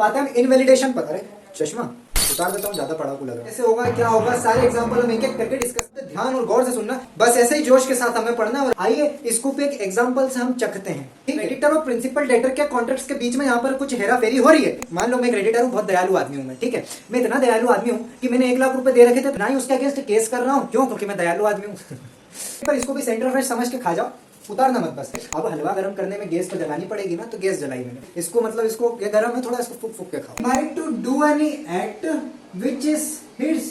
बात है इनवैलिडेशन पर। अरे चश्मा उतार देता हूँ, ज्यादा पढ़ा को लग रहा है। ऐसे होगा क्या होगा, सारे एग्जांपल हम एक एक करके डिस्कस करते हैं। ध्यान और गौर से सुनना, बस ऐसे ही जोश के साथ हमें पढ़ना है। और आइए इसको पे एक एग्जांपल से हम चखते हैं। क्रेडिटर और प्रिंसिपल डेटर के कॉन्ट्रैक्ट्स के बीच में यहाँ पर कुछ हेरा फेरी हो रही है। मान लो मैं क्रेडिटर हूँ, बहुत दयालु आदमी हूँ मैं, ठीक है। मैं इतना दयालु आदमी हूँ कि मैंने 1 लाख रुपए दे रखे थे, ना ही उसके अगेंस्ट केस कर रहा हूँ। क्यों? क्योंकि मैं दयालु आदमी हूँ। पर इसको भी सेंटर फ्रेश समझ के खा जाओ, उतारना मत बस। अब हलवा गर्म करने में गैस तो जलानी पड़ेगी ना, तो गैस जलाई मैंने। इसको मतलब इसको ये गर्म है थोड़ा, इसको फूक फूक के खाओ। Right to do any act which is his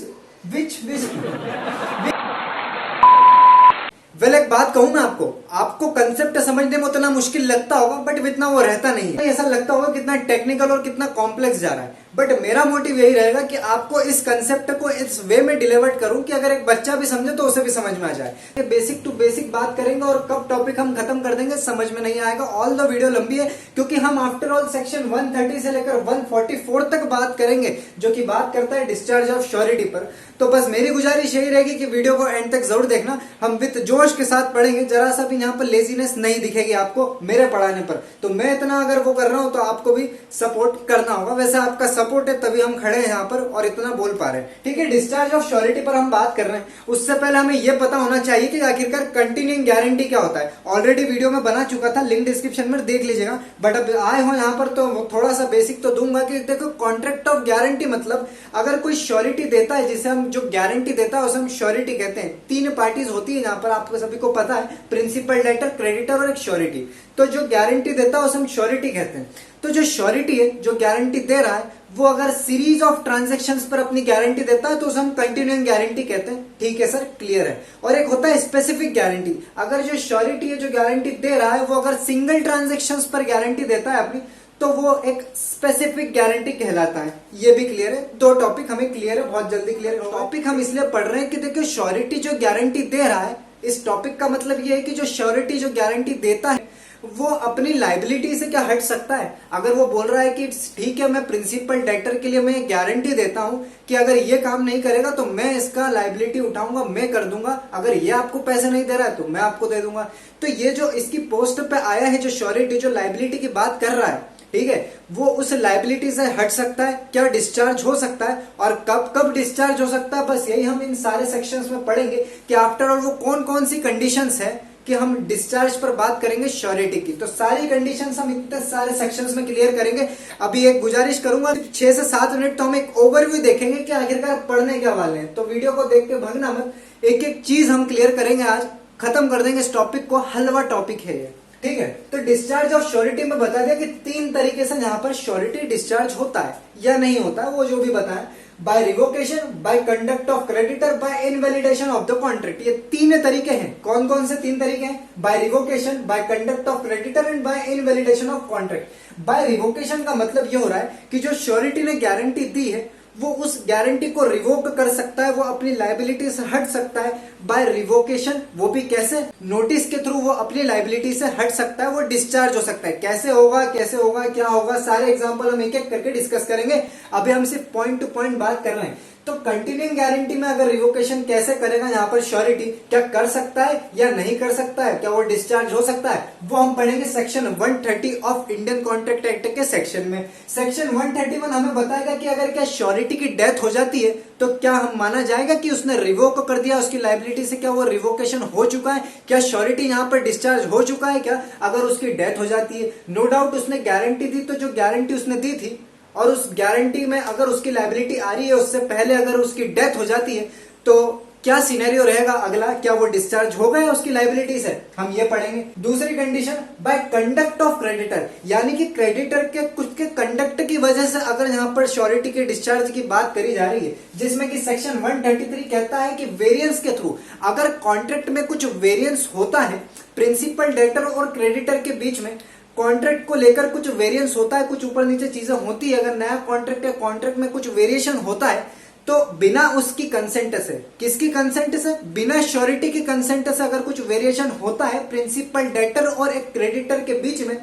well एक बात कहूं मैं आपको कंसेप्ट समझने में उतना मुश्किल लगता होगा, बट इतना वो रहता नहीं है। ऐसा लगता होगा कितना टेक्निकल और कितना कॉम्प्लेक्स जा रहा है, बट मेरा मोटिव यही रहेगा कि आपको इस कंसेप्ट को इस वे में डिलीवर करूं कि अगर एक बच्चा भी समझे तो उसे भी समझ में आ जाए। बेसिक टू बेसिक बात करेंगे और कब टॉपिक हम खत्म कर देंगे समझ में नहीं आएगा। ऑल द वीडियो लंबी है क्योंकि हम आफ्टर ऑल सेक्शन 130 से लेकर 144 तक बात करेंगे, जो कि बात करता है डिस्चार्ज ऑफ श्योरिटी पर। तो बस मेरी गुजारिश यही रहेगी कि वीडियो को एंड तक जरूर देखना। हम विद जोश के साथ पढ़ेंगे, जरा सा भी यहाँ पर लेजीनेस नहीं दिखेगी आपको मेरे पढ़ाने पर। तो मैं इतना अगर वो कर रहा हूं तो आपको भी सपोर्ट करना होगा। वैसे आपका सपोर्ट है तभी हम खड़े हैं यहाँ पर और इतना बोल पा रहे हैं, ठीक है। डिस्चार्ज ऑफ श्योरिटी पर हम बात कर रहे हैं, उससे पहले हमें यह पता होना चाहिए कि आखिरकार कंटिन्यूइंग गारंटी क्या होता है। ऑलरेडी वीडियो में बना चुका था, लिंक डिस्क्रिप्शन में देख लीजिएगा। बट अब आए हो यहाँ पर तो थोड़ा सा बेसिक तो दूंगा कि देखो कॉन्ट्रैक्ट ऑफ गारंटी मतलब अगर कोई श्योरिटी देता है, जिसे हम जो गारंटी देता है उसे हम श्योरिटी कहते हैं। 3 पार्टीज होती है यहाँ पर, आपको सभी को पता है, प्रिंसिपल, डेटर, क्रेडिटर और एक श्योरिटी। तो जो गारंटी देता है उसे हम श्योरिटी कहते हैं। तो जो श्योरिटी है, जो गारंटी दे रहा है, वो अगर सीरीज ऑफ ट्रांजैक्शंस पर अपनी गारंटी देता है तो उसे हम कंटिन्यूइंग गारंटी कहते हैं। ठीक है सर, क्लियर है। और एक होता है स्पेसिफिक गारंटी। अगर जो श्योरिटी है, जो गारंटी दे रहा है, वो अगर सिंगल ट्रांजैक्शंस पर गारंटी देता है अपनी, तो वो एक स्पेसिफिक गारंटी कहलाता है। ये भी क्लियर है। 2 टॉपिक हमें क्लियर है, बहुत जल्दी क्लियर है। टॉपिक हम इसलिए पढ़ रहे हैं कि देखिए श्योरिटी जो गारंटी दे रहा है, इस टॉपिक का मतलब ये है कि जो श्योरिटी जो गारंटी देता है वो अपनी लाइबिलिटी से क्या हट सकता है। अगर वो बोल रहा है कि ठीक है, मैं प्रिंसिपल डेटर के लिए मैं गारंटी देता हूं कि अगर ये काम नहीं करेगा तो मैं इसका लाइबिलिटी उठाऊंगा, मैं कर दूंगा। अगर ये आपको पैसे नहीं दे रहा है तो मैं आपको दे दूंगा। तो ये जो इसकी पोस्ट पे आया है, जो श्योरिटी जो लाइबिलिटी की बात कर रहा है, ठीक है, वो उस लाइबिलिटी से हट सकता है क्या, डिस्चार्ज हो सकता है, और कब कब डिस्चार्ज हो सकता है। बस यही हम इन सारे सेक्शंस में पढ़ेंगे कि आफ्टर ऑल वो कौन कौन सी कंडीशंस है कि हम डिस्चार्ज पर बात करेंगे श्योरिटी की। तो सारी कंडीशंस हम इतने सारे सेक्शंस में क्लियर करेंगे। अभी एक गुजारिश करूंगा, 6 से 7 मिनट तो हम एक ओवरव्यू देखेंगे कि आखिरकार पढ़ने क्या वाले हैं। तो वीडियो को देख के भागना मत, एक एक चीज हम क्लियर करेंगे, आज खत्म कर देंगे इस टॉपिक को। हलवा टॉपिक है ये, ठीक है। तो डिस्चार्ज ऑफ श्योरिटी में बता दिया कि 3 तरीके से यहाँ पर श्योरिटी डिस्चार्ज होता है या नहीं होता है, वो जो भी बताया। By revocation, by conduct of creditor, by invalidation of the contract. ये 3 तरीके हैं। कौन कौन से 3 तरीके हैं? By revocation, by conduct of creditor and by invalidation of contract. By revocation का मतलब ये हो रहा है कि जो श्योरिटी ने गारंटी दी है वो उस गारंटी को रिवोक कर सकता है, वो अपनी लाइबिलिटी से हट सकता है। बाय रिवोकेशन, वो भी कैसे? नोटिस के थ्रू वो अपनी लाइबिलिटी से हट सकता है, वो डिस्चार्ज हो सकता है। कैसे होगा, कैसे होगा, क्या होगा, सारे एग्जांपल हम एक एक करके डिस्कस करेंगे। अभी हम सिर्फ पॉइंट टू पॉइंट बात कर रहे हैं। तो कंटिन्यूइंग गारंटी में अगर रिवोकेशन कैसे करेगा यहाँ पर श्योरिटी, क्या कर सकता है या नहीं कर सकता है, क्या वो डिस्चार्ज हो सकता है, वो हम पढ़ेंगे section 130 of Indian contract act के सेक्शन में। सेक्शन 131 हमें बताएगा कि अगर क्या श्योरिटी की डेथ हो जाती है तो क्या हम माना जाएगा कि उसने रिवोक कर दिया उसकी लाइबिलिटी से, क्या वो रिवोकेशन हो चुका है, क्या श्योरिटी यहाँ पर डिस्चार्ज हो चुका है क्या, अगर उसकी डेथ हो जाती है। नो डाउट उसने गारंटी दी, तो जो गारंटी उसने दी थी और उस गारंटी में अगर उसकी लाइबिलिटी आ रही है उससे पहले अगर उसकी डेथ हो जाती है तो क्या सिनेरियो रहेगा अगला, क्या वो डिस्चार्ज हो गया उसकी लाइबिलिटी से, हम ये पढ़ेंगे। दूसरी condition, by conduct of creditor, यानी कि क्रेडिटर के कुछ के कंडक्ट की वजह से अगर यहाँ पर श्योरिटी के डिस्चार्ज की बात करी जा रही है, जिसमें कि सेक्शन 133 कहता है कि वेरिएंस के थ्रू अगर कॉन्ट्रैक्ट में कुछ वेरिएंस होता है, प्रिंसिपल, डेटर और क्रेडिटर के बीच में कॉन्ट्रैक्ट को लेकर कुछ वेरिएंस होता है, कुछ ऊपर नीचे चीजें होती है, अगर नया कॉन्ट्रैक्ट या कॉन्ट्रैक्ट में कुछ वेरिएशन होता है तो बिना उसकी कंसेंट से, किसकी कंसेंट से, बिना श्योरिटी की कंसेंट से अगर कुछ वेरिएशन होता है प्रिंसिपल, डेटर और एक क्रेडिटर के बीच में,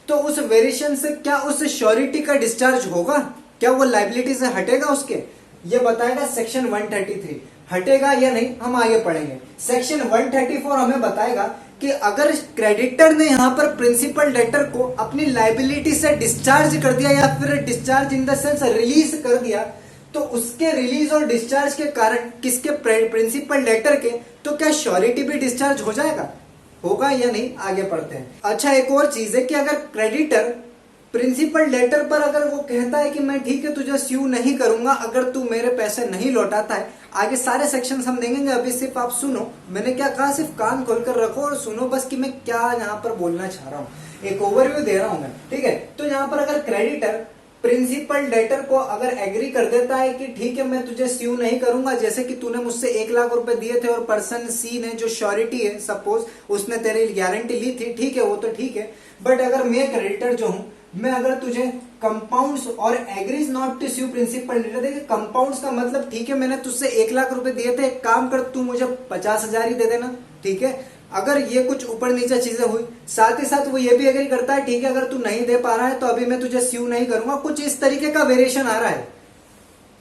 तो उस वेरिएशन से क्या उस श्योरिटी का डिस्चार्ज होगा, क्या वो लाइबिलिटी से हटेगा उसके, ये बताएगा सेक्शन 133। हटेगा या नहीं हम आगे पढ़ेंगे। सेक्शन 134 हमें बताएगा कि अगर क्रेडिटर ने यहाँ पर प्रिंसिपल डेटर को अपनी लाइबिलिटी से डिस्चार्ज कर दिया या फिर discharge in the sense release कर दिया, तो उसके रिलीज और डिस्चार्ज के कारण किसके, प्रिंसिपल डेटर के, तो क्या श्योरिटी भी डिस्चार्ज हो जाएगा, होगा या नहीं, आगे पढ़ते हैं। अच्छा, एक और चीज है कि अगर क्रेडिटर प्रिंसिपल डेटर पर अगर वो कहता है कि मैं ठीक है तुझे स्यू नहीं करूंगा अगर तू मेरे पैसे नहीं लौटाता है, आगे सारे सेक्शंस हम देखेंगे, अभी सिर्फ आप सुनो, मैंने क्या कहा, सिर्फ कान खोलकर रखो और सुनो बस कि मैं क्या यहाँ पर बोलना चाह रहा हूँ, एक ओवरव्यू दे रहा हूं मैं, ठीक है। तो यहाँ पर अगर क्रेडिटर प्रिंसिपल डेटर को अगर एग्री कर देता है कि ठीक है मैं तुझे स्यू नहीं करूंगा, जैसे कि तूने मुझसे 1 लाख रुपए दिए थे और पर्सन सी ने जो श्योरिटी है सपोज उसने तेरी गारंटी ली थी, ठीक है वो तो ठीक है, बट अगर मैं क्रेडिटर जो हूं, मैं अगर तुझे कंपाउंड्स और agrees not to sue principal debtor, देखिए कंपाउंड्स का मतलब ठीक है मैंने तुझसे 1 लाख रुपए दिए थे, एक काम कर तू मुझे 50,000 ही दे देना, ठीक है। अगर ये कुछ ऊपर नीचे चीजें हुई, साथ ही साथ वो ये भी एग्री करता है ठीक है अगर तू नहीं दे पा रहा है तो अभी मैं तुझे स्यू नहीं करूंगा, कुछ इस तरीके का वेरिएशन आ रहा है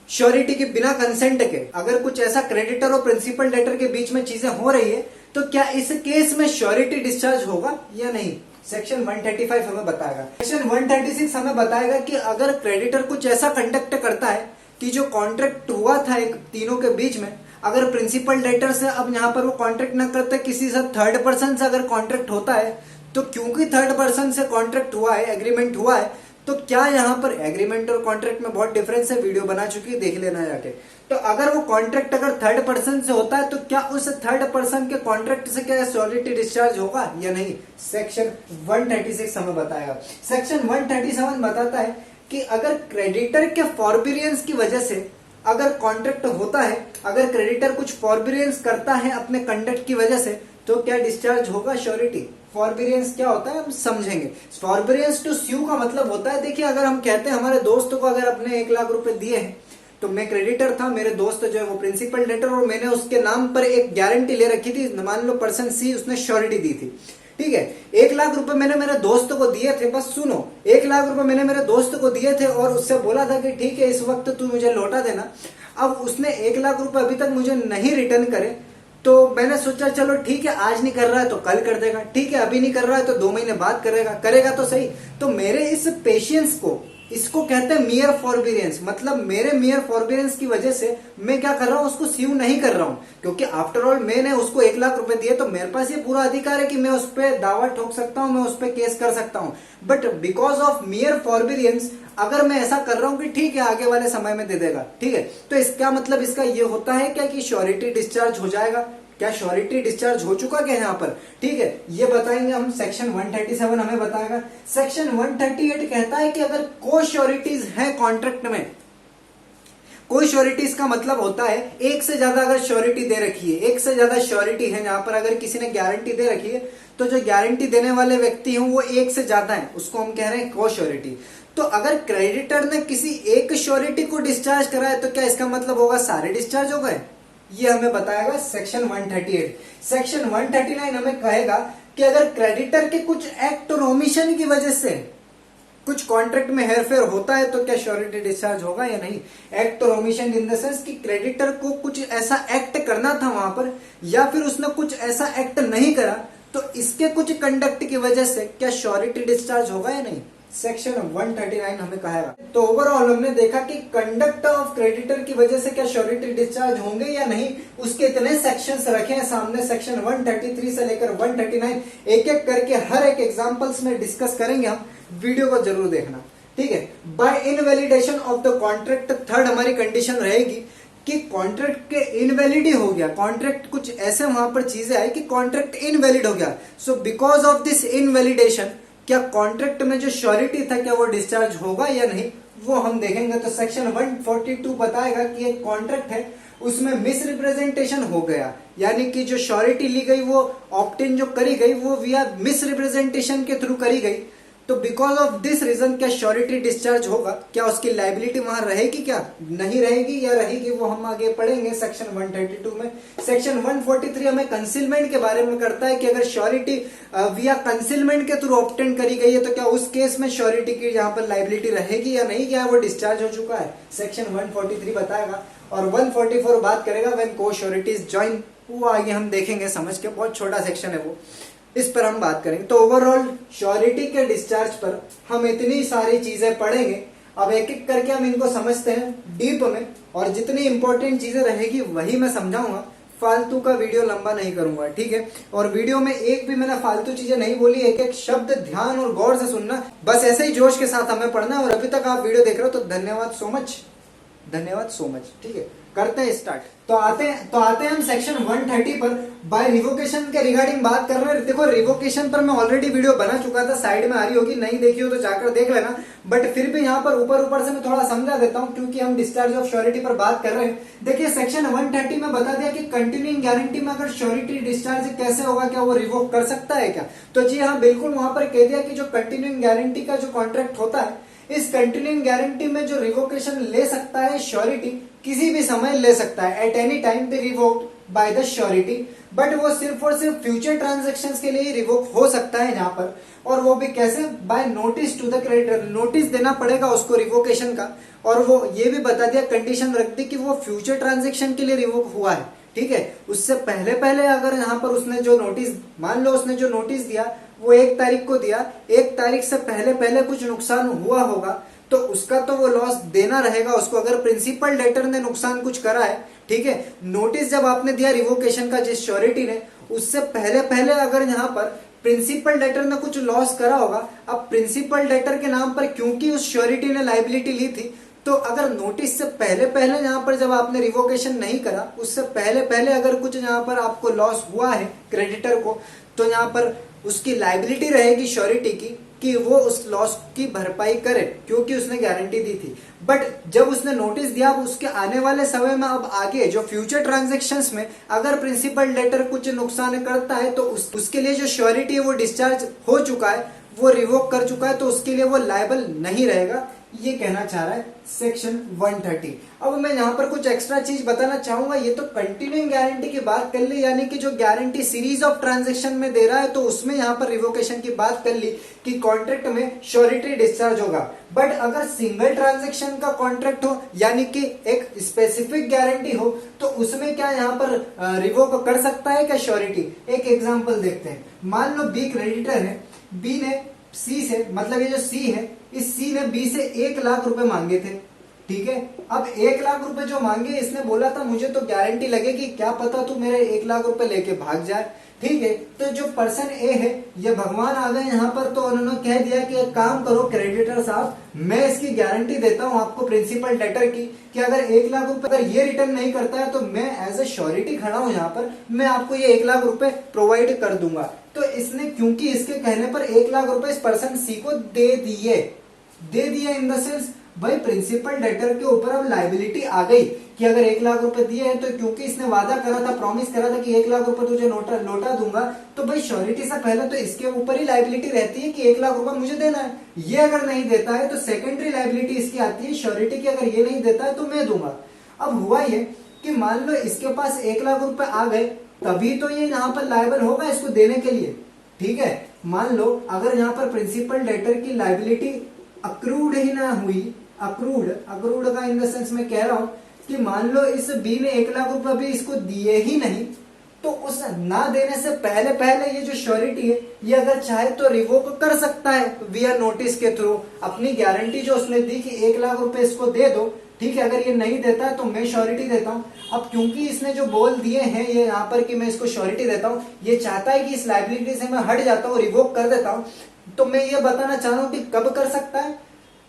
श्योरिटी के बिना कंसेंट के। अगर कुछ ऐसा क्रेडिटर और प्रिंसिपल डेटर के बीच में चीजें हो रही है तो क्या इस केस में श्योरिटी डिस्चार्ज होगा या नहीं, सेक्शन 135 हमें बताएगा। सेक्शन 136 हमें बताएगा कि अगर क्रेडिटर कुछ ऐसा कंडक्ट करता है कि जो कॉन्ट्रैक्ट हुआ था एक तीनों के बीच में, अगर प्रिंसिपल डेटर से अब यहाँ पर वो कॉन्ट्रैक्ट न करते किसी से थर्ड पर्सन से अगर कॉन्ट्रैक्ट होता है, तो क्योंकि थर्ड पर्सन से कॉन्ट्रैक्ट हुआ है, एग्रीमेंट हुआ है, तो क्या यहाँ पर एग्रीमेंट और कॉन्ट्रैक्ट में बहुत डिफरेंस है, वीडियो बना चुकी है देख लेना जाके। तो अगर वो कॉन्ट्रैक्ट अगर थर्ड पर्सन से होता है तो क्या उस थर्ड पर्सन के कॉन्ट्रैक्ट से क्या श्योरिटी डिस्चार्ज होगा या नहीं, सेक्शन 136 हमें बताएगा। सेक्शन 137 बताता है कि अगर क्रेडिटर के फॉरबियरेंस की वजह से अगर कॉन्ट्रैक्ट होता है, अगर क्रेडिटर कुछ फॉरबियरेंस करता है अपने कंडक्ट की वजह से, तो क्या डिस्चार्ज होगा श्योरिटी। फॉरबियरेंस क्या होता है हम समझेंगे। फॉरबियरेंस टू स्यू का मतलब होता है, देखिए अगर हम कहते हैं हमारे दोस्त को अगर अपने 1 लाख रुपए दिए हैं, तो मैं क्रेडिटर था, मेरे दोस्त जो है वो प्रिंसिपल डेटर, और मैंने उसके नाम पर एक गारंटी ले रखी थी, मान लो पर्सन सी उसने श्योरिटी दी थी, ठीक है। 1 लाख रुपए मैंने मेरे दोस्त को दिए थे, बस सुनो, 1 लाख रुपए मैंने मेरे दोस्त को दिए थे और उससे बोला था कि ठीक है इस वक्त तू मुझे लौटा देना। अब उसने 1 लाख रुपए अभी तक मुझे नहीं रिटर्न करे, तो मैंने सोचा चलो ठीक है आज नहीं कर रहा है तो कल कर देगा, ठीक है अभी नहीं कर रहा है तो 2 महीने बाद करेगा तो सही। तो मेरे इस पेशेंस को, इसको कहते हैं मियर फॉरबियरेंस, मतलब मेरे मियर फॉरबियरेंस की वजह से मैं क्या कर रहा हूं, उसको स्यू नहीं कर रहा हूं, क्योंकि आफ्टर ऑल मैंने उसको 1 लाख रुपए दिए तो मेरे पास ये पूरा अधिकार है कि मैं उस पर दावा ठोक सकता हूं, मैं उस पर केस कर सकता हूं। बट बिकॉज ऑफ मियर फॉरबियरेंस अगर मैं ऐसा कर रहा हूं कि ठीक है आगे वाले समय में दे देगा, ठीक है, तो इसका मतलब इसका ये होता है क्या कि श्योरिटी डिस्चार्ज हो जाएगा। क्या श्योरिटी डिस्चार्ज हो चुका क्या यहाँ पर, ठीक है, ये बताएंगे हम। सेक्शन 137 हमें बताएगा। सेक्शन 138 कहता है कि अगर को श्योरिटीज है कॉन्ट्रैक्ट में, कोई श्योरिटीज का मतलब होता है एक से ज्यादा अगर श्योरिटी दे रखी है, एक से ज्यादा श्योरिटी है, यहाँ पर अगर किसी ने गारंटी दे रखी है तो जो गारंटी देने वाले व्यक्ति हैं वो एक से ज्यादा है, उसको हम कह रहे हैं को श्योरिटी। तो अगर क्रेडिटर ने किसी एक श्योरिटी को डिस्चार्ज करा है तो क्या इसका मतलब होगा सारे डिस्चार्ज हो गए, ये हमें बताएगा सेक्शन 138। सेक्शन 139 हमें कहेगा कि अगर क्रेडिटर के कुछ एक्ट और ओमिशन की वजह से कुछ कॉन्ट्रैक्ट में हेरफेर होता है तो क्या श्योरिटी डिस्चार्ज होगा या नहीं। एक्ट और ओमिशन इन द सेंस कि क्रेडिटर को कुछ ऐसा एक्ट करना था वहां पर, या फिर उसने कुछ ऐसा एक्ट नहीं करा, तो इसके कुछ कंडक्ट की वजह से क्या श्योरिटी डिस्चार्ज होगा या नहीं, सेक्शन 139 हमें कहेगा। तो ओवरऑल हमने देखा कि कंडक्ट ऑफ क्रेडिटर की वजह से क्या श्योरिटी डिस्चार्ज होंगे या नहीं, उसके इतने सेक्शंस रखे हैं सामने, सेक्शन 133 से लेकर 139 एक एक करके हर एक एग्जांपल्स में डिस्कस करेंगे हम, वीडियो को जरूर देखना, ठीक है। By invalidation of the contract, third हमारी कंडीशन रहेगी कि कॉन्ट्रैक्ट के इनवैलिडी हो गया, कॉन्ट्रैक्ट कुछ ऐसे वहां पर चीजें आई कि कॉन्ट्रैक्ट इनवैलिड हो गया। So because of this invalidation क्या कॉन्ट्रैक्ट में जो श्योरिटी था क्या वो डिस्चार्ज होगा या नहीं, वो हम देखेंगे। तो सेक्शन 142 बताएगा कि एक कॉन्ट्रैक्ट है उसमें मिस रिप्रेजेंटेशन हो गया, यानी कि जो श्योरिटी ली गई वो ऑप्टिन जो करी गई वो विया मिस रिप्रेजेंटेशन के थ्रू करी गई, तो बिकॉज ऑफ दिस रीजन क्या श्योरिटी डिस्चार्ज होगा, क्या उसकी लाइबिलिटी वहां रहेगी क्या नहीं रहेगी या रहेगी, वो हम आगे पढ़ेंगे सेक्शन 132 में। सेक्शन 143 हमें कंसीलमेंट के बारे में करता है कि अगर श्योरिटी विया कंसीलमेंट के थ्रू ऑब्टेन करी गई है तो क्या उस केस में श्योरिटी की यहाँ पर लाइबिलिटी रहेगी या नहीं, क्या वो डिस्चार्ज हो चुका है, सेक्शन 143 बताएगा। और 144 बात करेगा व्हेन को श्योरिटीज ज्वाइन, वो आगे हम देखेंगे समझ के, बहुत छोटा सेक्शन है वो। इस पर हम बात करेंगे। तो ओवरऑल श्योरिटी के डिस्चार्ज पर हम इतनी सारी चीजें पढ़ेंगे। अब एक एक करके हम इनको समझते हैं डीप में, और जितनी इंपॉर्टेंट चीजें रहेगी वही मैं समझाऊंगा, फालतू का वीडियो लंबा नहीं करूंगा, ठीक है। और वीडियो में एक भी मैंने फालतू चीजें नहीं बोली, एक एक शब्द ध्यान और गौर से सुनना, बस ऐसे ही जोश के साथ हमें पढ़ना है। और अभी तक आप वीडियो देख रहे हो तो धन्यवाद सो मच, धन्यवाद सो मच, ठीक है। करते हैं स्टार्ट। तो आते हैं हम सेक्शन 130 पर। बाय रिवोकेशन के रिगार्डिंग बात कर रहे हैं। देखो रिवोकेशन पर मैं ऑलरेडी वीडियो बना चुका था, साइड में आ रही होगी, नहीं देखी हो तो जाकर देख लेना। बट फिर भी यहाँ पर ऊपर से मैं थोड़ा समझा देता हूँ, क्योंकि हम डिस्चार्ज ऑफ श्योरिटी पर बात कर रहे हैं। देखिए सेक्शन 130 में बता दिया कि कंटिन्यूइंग गारंटी में अगर श्योरिटी डिस्चार्ज कैसे होगा, क्या वो रिवोक कर सकता है क्या? तो जी हाँ, बिल्कुल वहां पर कह दिया कि जो कंटिन्यूइंग गारंटी का जो कॉन्ट्रैक्ट होता है, इस कंटिन्यूइंग गारंटी में जो रिवोकेशन ले सकता है श्योरिटी, किसी भी समय ले सकता है, at any time be revoked by the surety. But वो सिर्फ और सिर्फ फ्यूचर ट्रांजैक्शंस के लिए ही रिवोक हो सकता है यहाँ पर। और वो भी कैसे? By notice to the creditor, notice देना पड़ेगा उसको रिवोकेशन का। और वो ये भी बता दिया, कंडीशन रख दी कि वो फ्यूचर ट्रांजैक्शन के लिए रिवोक हुआ है, ठीक है। उससे पहले पहले अगर यहाँ पर उसने जो नोटिस, मान लो उसने जो नोटिस दिया वो 1 तारीख को दिया, 1 तारीख से पहले पहले कुछ नुकसान हुआ होगा तो उसका तो वो लॉस देना रहेगा उसको, अगर प्रिंसिपल डेटर ने नुकसान कुछ करा है, ठीक है। नोटिस जब आपने दिया रिवोकेशन का जिस श्योरिटी ने, उससे पहले पहले अगर यहाँ पर प्रिंसिपल डेटर ने कुछ लॉस करा होगा, अब प्रिंसिपल डेटर के नाम पर क्योंकि उस श्योरिटी ने लाइबिलिटी ली थी, तो अगर नोटिस से पहले पहले यहाँ पर जब आपने रिवोकेशन नहीं करा, उससे पहले पहले अगर कुछ यहाँ पर आपको लॉस हुआ है क्रेडिटर को, तो यहाँ पर उसकी लाइबिलिटी रहेगी श्योरिटी की कि वो उस लॉस की भरपाई करे, क्योंकि उसने गारंटी दी थी। बट जब उसने नोटिस दिया, अब उसके आने वाले समय में, अब आगे जो फ्यूचर ट्रांजैक्शंस में अगर प्रिंसिपल डेटर कुछ नुकसान करता है तो उसके लिए जो श्योरिटी है वो डिस्चार्ज हो चुका है, वो रिवोक कर चुका है, तो उसके लिए वो लायबल नहीं रहेगा, ये कहना चाह रहा है सेक्शन 130। अब मैं यहाँ पर कुछ एक्स्ट्रा चीज बताना चाहूंगा। ये तो कंटिन्यूइंग गारंटी की बात कर ली, यानी कि जो गारंटी सीरीज ऑफ ट्रांजैक्शन में दे रहा है, तो उसमें यहाँ पर रिवोकेशन की बात कर ली कि कॉन्ट्रैक्ट में श्योरिटी डिस्चार्ज होगा। बट अगर सिंगल ट्रांजैक्शन का कॉन्ट्रैक्ट हो, यानी कि एक स्पेसिफिक गारंटी हो, तो उसमें क्या यहाँ पर रिवोक कर सकता है क्या श्योरिटी? एक एग्जाम्पल देखते हैं। मान लो बी क्रेडिटर है, बी ने सी से, मतलब ये जो सी है, इस सी ने बी से 1 लाख रुपए मांगे थे, ठीक है। अब 1 लाख रुपए जो मांगे, इसने बोला था मुझे तो गारंटी लगेगी, क्या पता तू मेरे 1 लाख रुपए लेके भाग जाए, ठीक है। तो जो पर्सन ए है, ये भगवान आ गए यहाँ पर, तो उन्होंने कह दिया कि एक काम करो क्रेडिटर साहब, मैं इसकी गारंटी देता हूँ आपको प्रिंसिपल डेटर की, कि अगर 1 लाख रुपए अगर ये रिटर्न नहीं करता है तो मैं एज ए श्योरिटी खड़ा हूँ यहाँ पर, मैं आपको ये 1 लाख रुपए प्रोवाइड कर दूंगा। तो इसने, क्योंकि इसके कहने पर 1 लाख रुपए इस पर्सन सी को दे दिए इन द सेंस, भाई प्रिंसिपल डेटर के ऊपर अब लाइबिलिटी आ गई कि अगर 1 लाख रुपए दिए हैं, तो क्योंकि इसने वादा करा था, प्रॉमिस करा था कि 1 लाख रुपए तुझे लौटा दूंगा, तो भाई श्योरिटी से पहले तो इसके ऊपर ही लाइबिलिटी रहती है कि 1 लाख रुपए मुझे देना है। ये अगर नहीं देता है तो सेकेंडरी लाइबिलिटी इसकी आती है श्योरिटी की, अगर ये नहीं देता है तो मैं दूंगा। अब हुआ ये कि मान लो इसके पास 1 लाख रुपए आ गए, तभी तो ये यहाँ पर लायबल होगा इसको देने के लिए, ठीक है। मान लो अगर यहाँ पर प्रिंसिपल डेटर की लाइबिलिटी अक्रूड ही ना हुई, अक्रूड का इन द सेंस मैं कह रहा हूं कि मान लो इस बी ने 1 लाख रुपए भी इसको दिए ही नहीं, तो उस ना देने से पहले पहले ये जो श्योरिटी है, ये अगर चाहे तो रिवोक कर सकता है विया नोटिस के थ्रू, अपनी गारंटी जो उसने दी कि 1 लाख रुपए इसको दे दो, ठीक है। अगर ये नहीं देता है तो मैं श्योरिटी देता हूं। अब क्योंकि इसने जो बोल दिए हैं ये यहाँ पर कि मैं इसको श्योरिटी देता हूं, ये चाहता है कि इस लाइबिलिटी से मैं हट जाता हूँ, रिवोक कर देता हूँ, तो मैं ये बताना चाह रहा हूँ कि कब कर सकता है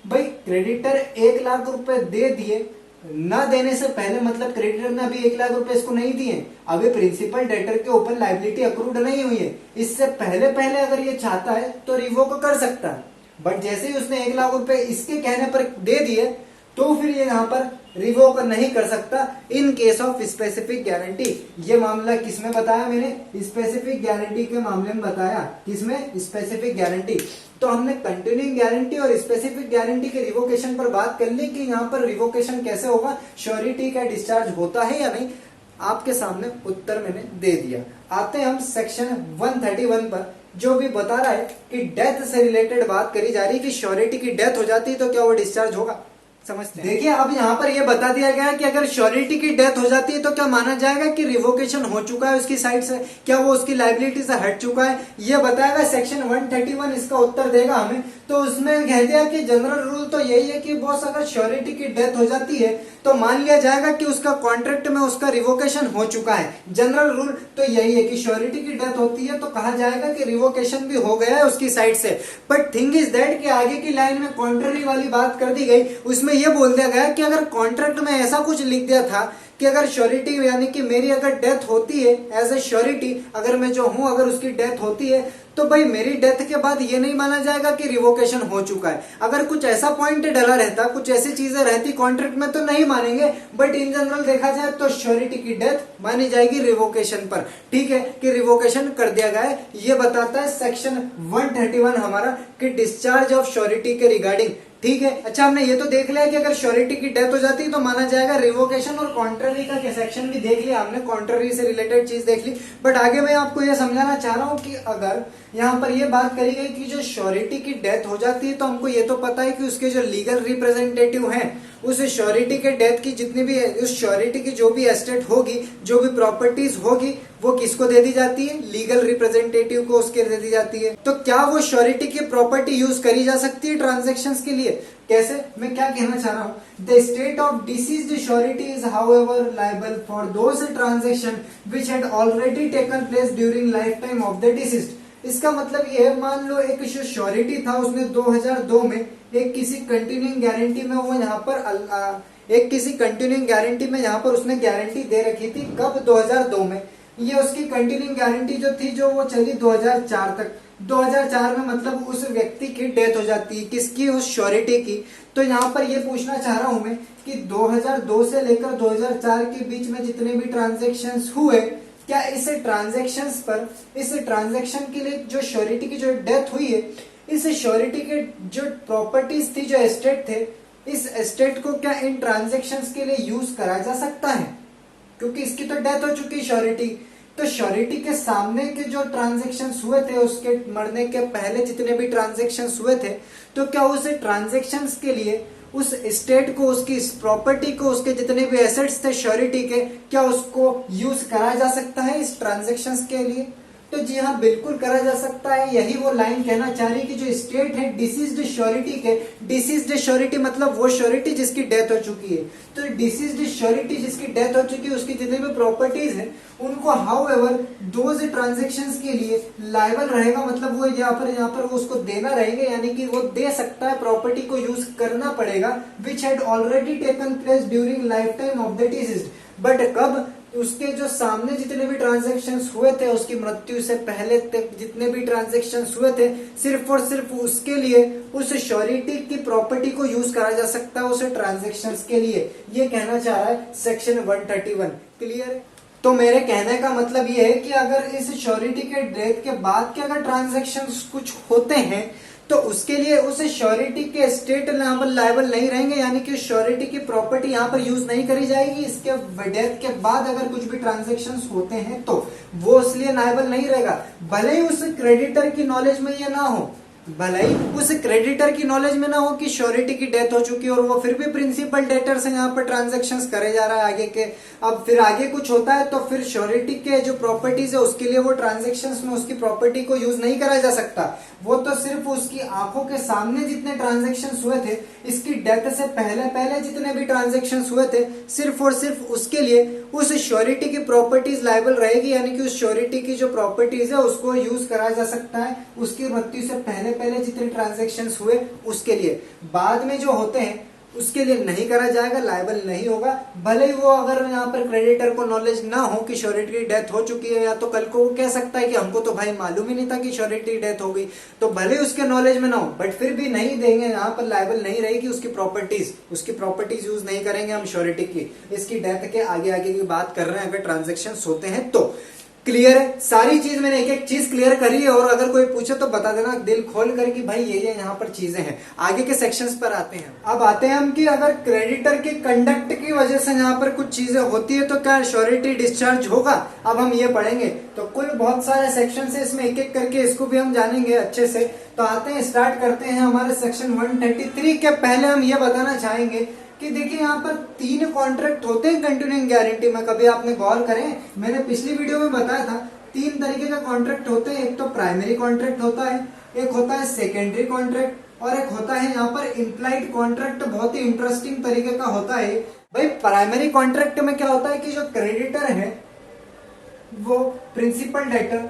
भाई? क्रेडिटर 1 लाख रुपए दे दिए, ना देने से पहले, मतलब क्रेडिटर ने अभी 1 लाख रुपए इसको नहीं दिए, अभी प्रिंसिपल डेटर के ऊपर लाइबिलिटी अक्रूड नहीं हुई है, इससे पहले पहले अगर ये चाहता है तो रिवोक कर सकता है। बट जैसे ही उसने 1 लाख रुपए इसके कहने पर दे दिए, तो फिर ये यहाँ पर रिवोक नहीं कर सकता in case of specific guarantee. ये मामला किसमें बताया मैंने? स्पेसिफिक गारंटी के मामले में बताया। किसमें? Specific guarantee. तो हमने कंटिन्यूइंग गारंटी और स्पेसिफिक गारंटी के रिवोकेशन पर बात कर ली कि यहाँ पर रिवोकेशन कैसे होगा, श्योरिटी का डिस्चार्ज होता है या नहीं। आपके सामने उत्तर मैंने दे दिया। आते हैं हम सेक्शन 131 पर, जो भी बता रहा है कि डेथ से रिलेटेड बात करी जा रही है कि श्योरिटी की डेथ हो जाती है तो क्या वो डिस्चार्ज होगा। समझते हैं। देखिए अब यहाँ पर ये बता दिया गया है कि अगर श्योरिटी की डेथ हो जाती है तो क्या माना जाएगा कि रिवोकेशन हो चुका है उसकी साइड से, क्या वो उसकी लाइबिलिटी से हट चुका है, ये बताएगा सेक्शन 131 इसका उत्तर देगा हमें। तो उसमें कहते हैं कि जनरल रूल तो यही है कि बॉस अगर श्योरिटी की डेथ हो जाती है तो मान लिया जाएगा कि उसका कॉन्ट्रैक्ट में उसका रिवोकेशन हो चुका है। जनरल रूल तो यही है कि श्योरिटी की डेथ होती है तो कहा जाएगा कि रिवोकेशन भी हो गया है उसकी साइड से। बट थिंग इज दैट कि आगे की लाइन में कॉन्ट्ररी वाली बात कर दी गई, उसमें यह बोल दिया गया कि अगर कॉन्ट्रैक्ट में ऐसा कुछ लिख दिया था कि अगर श्योरिटी यानी कि मेरी अगर डेथ होती है एज ए श्योरिटी, अगर मैं जो हूं अगर उसकी डेथ होती है तो भाई मेरी डेथ के बाद ये नहीं माना जाएगा कि रिवोकेशन हो चुका है। अगर कुछ ऐसा पॉइंट डला रहता, कुछ ऐसी चीजें रहती कॉन्ट्रैक्ट में तो नहीं मानेंगे, बट इन जनरल देखा जाए तो श्योरिटी की डेथ मानी जाएगी रिवोकेशन पर। ठीक है कि रिवोकेशन कर दिया गया है, ये बताता है सेक्शन 131 हमारा कि डिस्चार्ज ऑफ श्योरिटी के रिगार्डिंग। ठीक है, अच्छा हमने ये तो देख लिया कि अगर श्योरिटी की डेथ हो जाती है तो माना जाएगा रिवोकेशन, और कॉन्ट्ररी का सेक्शन भी देख लिया हमने, कॉन्ट्ररी से रिलेटेड चीज देख ली। बट आगे मैं आपको ये समझाना चाह रहा हूं कि अगर यहाँ पर ये बात करी गई कि जो श्योरिटी की डेथ हो जाती है तो हमको ये तो पता है कि उसके जो लीगल रिप्रेजेंटेटिव हैं उस श्योरिटी के डेथ की जितनी भी उस श्योरिटी की जो भी एस्टेट होगी, जो भी प्रॉपर्टीज होगी, वो किसको दे दी जाती है? लीगल रिप्रेजेंटेटिव को उसके दे दी जाती है। तो क्या वो श्योरिटी की प्रॉपर्टी यूज करी जा सकती है ट्रांजेक्शन्स के लिए? कैसे? मैं क्या कहना चाह रहा हूँ, the state of deceased surety is however liable for those transaction which had already taken place during life time of the deceased. इसका मतलब ये है, मान लो एक जो श्योरिटी था उसने 2002 में एक किसी कंटिन्यूइंग गारंटी में वो यहाँ पर एक किसी कंटिन्यूइंग गारंटी में यहाँ पर उसने गारंटी दे रखी थी। कब? 2002 में। ये उसकी कंटिन्यूइंग गारंटी जो थी जो वो चली 2004 तक। 2004 में मतलब उस व्यक्ति की डेथ हो जाती है, किसकी? उस श्योरिटी की। तो यहाँ पर ये पूछना चाह रहा हूं मैं कि 2002 से लेकर 2004 के बीच में जितने भी ट्रांजेक्शन्स हुए, क्या इस ट्रांजेक्शन्स पर, इस ट्रांजेक्शन के लिए जो श्योरिटी की जो डेथ हुई है, इस श्योरिटी के जो प्रॉपर्टीज थी, जो एस्टेट थे, इस एस्टेट को क्या इन ट्रांजेक्शन्स के लिए यूज करा जा सकता है? क्योंकि इसकी तो डेथ हो चुकी है श्योरिटी। तो श्योरिटी के सामने के जो ट्रांजेक्शन्स हुए थे, उसके मरने के पहले जितने भी ट्रांजेक्शन्स हुए थे, तो क्या उस ट्रांजेक्शन्स के लिए उस स्टेट को, उसकी प्रॉपर्टी को, उसके जितने भी एसेट्स थे श्योरिटी के, क्या उसको यूज करा जा सकता है इस ट्रांजेक्शन्स के लिए? तो जी हाँ, बिल्कुल करा जा सकता है। यही वो लाइन कहना चाह रही कि जो स्टेट है डिसीज्ड श्योरिटी के, डिसीज्ड श्योरिटी मतलब वो श्योरिटी जिसकी डेथ हो चुकी है, तो डिसीज्ड श्योरिटी जिसकी डेथ हो चुकी है उसकी जितनी भी प्रॉपर्टीज है उनको हाउएवर दोज ट्रांजेक्शन्स के लिए लायबल रहेगा, मतलब वो यहाँ पर वो उसको देना रहेगा, यानी कि वो दे सकता है, प्रॉपर्टी को यूज करना पड़ेगा, which had already taken place during life time of the deceased. But कब? उसके जो सामने जितने भी ट्रांजेक्शन्स हुए थे, उसकी मृत्यु से पहले तक जितने भी ट्रांजेक्शन्स हुए थे, सिर्फ और सिर्फ उसके लिए उस श्योरिटी की प्रॉपर्टी को यूज करा जा सकता है उस ट्रांजेक्शन्स के लिए। ये कहना चाह रहा है सेक्शन 131। क्लियर है? तो मेरे कहने का मतलब ये है कि अगर इस श्योरिटी के डेथ के बाद के अगर ट्रांजेक्शन्स कुछ होते हैं तो उसके लिए उस श्योरिटी के स्टेट लायबल नहीं रहेंगे, यानी कि श्योरिटी की प्रॉपर्टी यहाँ पर यूज नहीं करी जाएगी। इसके डेथ के बाद अगर कुछ भी ट्रांजेक्शन्स होते हैं तो वो इसलिए लायबल नहीं रहेगा, भले ही उस क्रेडिटर की नॉलेज में ये ना हो, भले ही उस क्रेडिटर की नॉलेज में ना हो कि श्योरिटी की डेथ हो चुकी है और वो फिर भी प्रिंसिपल डेटर से यहाँ पर ट्रांजेक्शन्स करे जा रहा है आगे के। अब फिर आगे कुछ होता है तो फिर श्योरिटी के जो प्रॉपर्टीज है उसके लिए वो ट्रांजेक्शन्स में उसकी प्रॉपर्टी को यूज नहीं करा जा सकता। वो तो सिर्फ उसकी आंखों के सामने जितने ट्रांजेक्शन्स हुए थे, इसकी डेथ से पहले पहले जितने भी ट्रांजेक्शन्स हुए थे, सिर्फ और सिर्फ उसके लिए उस श्योरिटी की प्रॉपर्टीज लायबल रहेगी, यानी कि उस श्योरिटी की जो प्रॉपर्टीज है उसको यूज करा जा सकता है उसकी मृत्यु से पहले पहले जितने ट्रांजेक्शन्स हुए उसके लिए। बाद में जो होते हैं उसके लिए नहीं करा जाएगा, लायबल नहीं होगा, भले ही वो अगर यहाँ पर क्रेडिटर को नॉलेज ना हो कि श्योरिटी की डेथ हो चुकी है, या तो कल को वो कह सकता है कि हमको तो भाई मालूम ही नहीं था कि श्योरिटी की डेथ हो गई, तो भले उसके नॉलेज में ना हो बट फिर भी नहीं देंगे, यहाँ पर लायबल नहीं रहेगी उसकी प्रॉपर्टीज यूज नहीं करेंगे हम श्योरिटी की। इसकी डेथ के आगे आगे की बात कर रहे हैं अगर ट्रांजेक्शन होते हैं तो। क्लियर है? सारी चीज मैंने एक एक चीज क्लियर करी है, और अगर कोई पूछे तो बता देना दिल खोल कर कि भाई ये यहाँ पर चीजें हैं। आगे के सेक्शंस पर आते हैं। अब आते हैं हम कि अगर क्रेडिटर की कंडक्ट की वजह से यहाँ पर कुछ चीजें होती है तो क्या श्योरिटी डिस्चार्ज होगा, अब हम ये पढ़ेंगे। तो कुल बहुत सारे सेक्शन है इसमें, एक एक करके इसको भी हम जानेंगे अच्छे से। तो आते हैं, स्टार्ट करते हैं हमारे सेक्शन 133 के। पहले हम ये बताना चाहेंगे कि देखिए यहाँ पर 3 कॉन्ट्रैक्ट होते हैं कंटिन्यूइंग गारंटी में। कभी आपने गौर करें, मैंने पिछली वीडियो में बताया था 3 तरीके का कॉन्ट्रैक्ट होते हैं। एक तो प्राइमरी कॉन्ट्रैक्ट होता है, एक होता है सेकेंडरी कॉन्ट्रैक्ट, और एक होता है यहाँ पर इम्प्लाइड कॉन्ट्रैक्ट। बहुत ही इंटरेस्टिंग तरीके का होता है भाई। प्राइमरी कॉन्ट्रैक्ट में क्या होता है कि जो क्रेडिटर है वो प्रिंसिपल डेटर,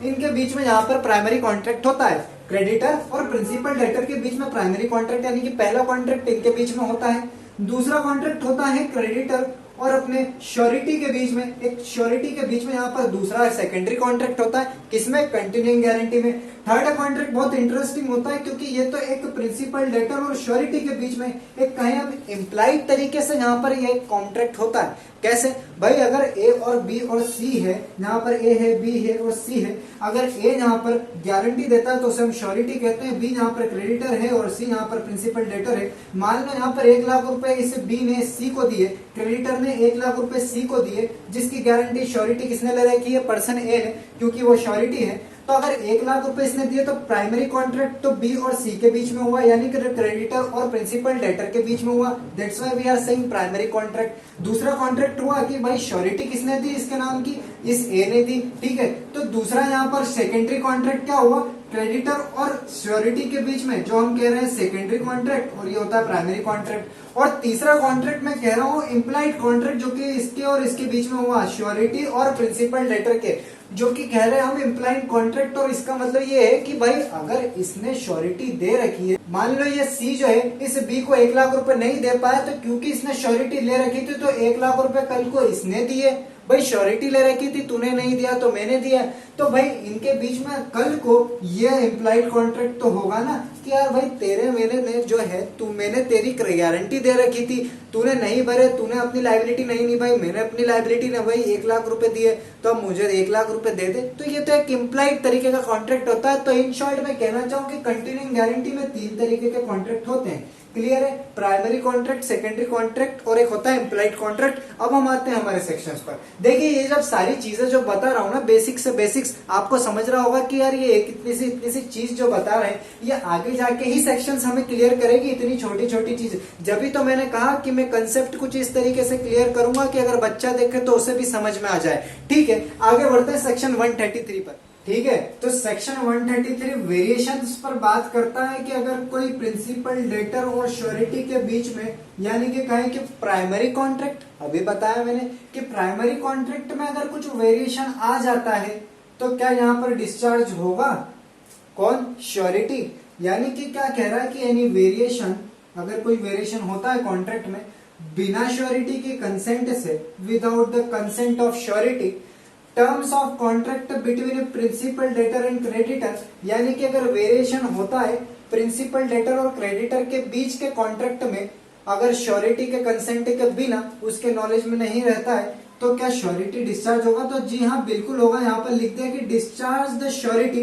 इनके बीच में यहाँ पर प्राइमरी कॉन्ट्रैक्ट होता है। क्रेडिटर और प्रिंसिपल डेटर के बीच में प्राइमरी कॉन्ट्रैक्ट, यानी कि पहला कॉन्ट्रैक्ट इनके बीच में होता है। दूसरा कॉन्ट्रैक्ट होता है क्रेडिटर और अपने श्योरिटी के बीच में, एक श्योरिटी के बीच में यहाँ पर दूसरा सेकेंडरी कॉन्ट्रैक्ट होता है। किसमें? कंटिन्यूइंग गारंटी में। थर्ड कॉन्ट्रैक्ट बहुत इंटरेस्टिंग होता है क्योंकि ये तो एक प्रिंसिपल डेटर और श्योरिटी के बीच में एक कहें अब इम्प्लाइड तरीके से यहाँ पर ये कॉन्ट्रैक्ट होता है। कैसे भाई? अगर ए और बी और सी है, यहाँ पर ए है, बी है और सी है। अगर ए यहाँ पर गारंटी देता है तो उसे हम श्योरिटी कहते हैं, बी यहाँ पर क्रेडिटर है और सी यहाँ पर प्रिंसिपल डेटर है। मान लो यहाँ पर 1 लाख रुपए इस बी ने सी को दिए, क्रेडिटर ने 1 लाख रुपए सी को दिए, जिसकी गारंटी श्योरिटी किसने ले रखी है? पर्सन ए ने, क्योंकि वो श्योरिटी है। तो अगर 1 लाख रुपए इसने दिए तो प्राइमरी कॉन्ट्रैक्ट तो बी और सी के बीच में हुआ, यानी कि क्रेडिटर और प्रिंसिपल डेटर के बीच में हुआ। That's why we are saying primary contract. दूसरा कॉन्ट्रैक्ट हुआ कि भाई श्योरिटी किसने दी? इसके नाम की इस ए ने दी, ठीक है। तो दूसरा यहाँ पर सेकेंडरी कॉन्ट्रैक्ट क्या हुआ? क्रेडिटर और श्योरिटी के बीच में, जो हम कह रहे हैं सेकेंडरी कॉन्ट्रैक्ट, और ये होता है प्राइमरी कॉन्ट्रैक्ट। और तीसरा कॉन्ट्रैक्ट मैं कह रहा हूँ इम्प्लाइड कॉन्ट्रैक्ट, जो कि इसके और इसके बीच में हुआ, श्योरिटी और प्रिंसिपल डेटर के, जो कि कह रहे हैं हम इम्प्लाइड कॉन्ट्रैक्ट। और इसका मतलब ये है कि भाई अगर इसने श्योरिटी दे रखी है, मान लो ये सी जो है इस बी को 1 लाख रुपए नहीं दे पाया, तो क्योंकि इसने श्योरिटी ले रखी थी तो 1 लाख रुपए कल को इसने दिए। भाई श्योरिटी ले रखी थी, तूने नहीं दिया तो मैंने दिया, तो भाई इनके बीच में कल को ये इम्प्लाइड कॉन्ट्रैक्ट तो होगा ना कि यार भाई तेरे मेरे ने जो है, मैंने तेरी गारंटी दे रखी थी, तूने नहीं भरे, तूने अपनी लायबिलिटी नहीं निभाई, मैंने अपनी लायबिलिटी ने भाई 1 लाख रुपए दिए, तो अब मुझे 1 लाख रुपए दे दे। तो ये तो एक इम्प्लाइड तरीके का कॉन्ट्रैक्ट होता है। तो इन शॉर्ट में कहना चाहूँ कि कंटिन्यूइंग गारंटी में 3 तरीके के कॉन्ट्रैक्ट होते हैं। क्लियर है? प्राइमरी कॉन्ट्रैक्ट, सेकेंडरी कॉन्ट्रैक्ट और एक होता है इम्प्लाइड कॉन्ट्रैक्ट। अब हम आते हैं हमारे सेक्शंस पर। देखिए ये जब सारी चीजें जो बता रहा हूँ ना, बेसिक से बेसिक्स, आपको समझ रहा होगा कि यार ये इतनी सी चीज जो बता रहे हैं ये आगे जाके ही सेक्शंस हमें क्लियर करेगी, इतनी छोटी छोटी चीज। जब भी तो मैंने कहा कि मैं कंसेप्ट कुछ इस तरीके से क्लियर करूंगा कि अगर बच्चा देखे तो उसे भी समझ में आ जाए। ठीक है, आगे बढ़ते हैं सेक्शन 133 पर। ठीक है, तो सेक्शन 133 वेरिएशंस पर बात करता है कि अगर कोई प्रिंसिपल डेटर और श्योरिटी के बीच में, यानी कि कहें कि प्राइमरी कॉन्ट्रैक्ट, अभी बताया मैंने कि प्राइमरी कॉन्ट्रैक्ट में अगर कुछ वेरिएशन आ जाता है तो क्या यहाँ पर डिस्चार्ज होगा? कौन? श्योरिटी। यानी कि क्या कह रहा है कि एनी वेरिएशन, अगर कोई वेरिएशन होता है कॉन्ट्रैक्ट में बिना श्योरिटी के कंसेंट से, without the consent of surety, terms of contract between principal debtor and creditor, यानी कि अगर वेरिएशन होता है प्रिंसिपल डेटर और क्रेडिटर के बीच के कॉन्ट्रैक्ट में, अगर श्योरिटी के कंसेंट के बिना, उसके नॉलेज में नहीं रहता है, तो क्या श्योरिटी डिस्चार्ज होगा? तो जी हाँ, बिल्कुल होगा। यहाँ पर लिखते हैं कि discharge the surety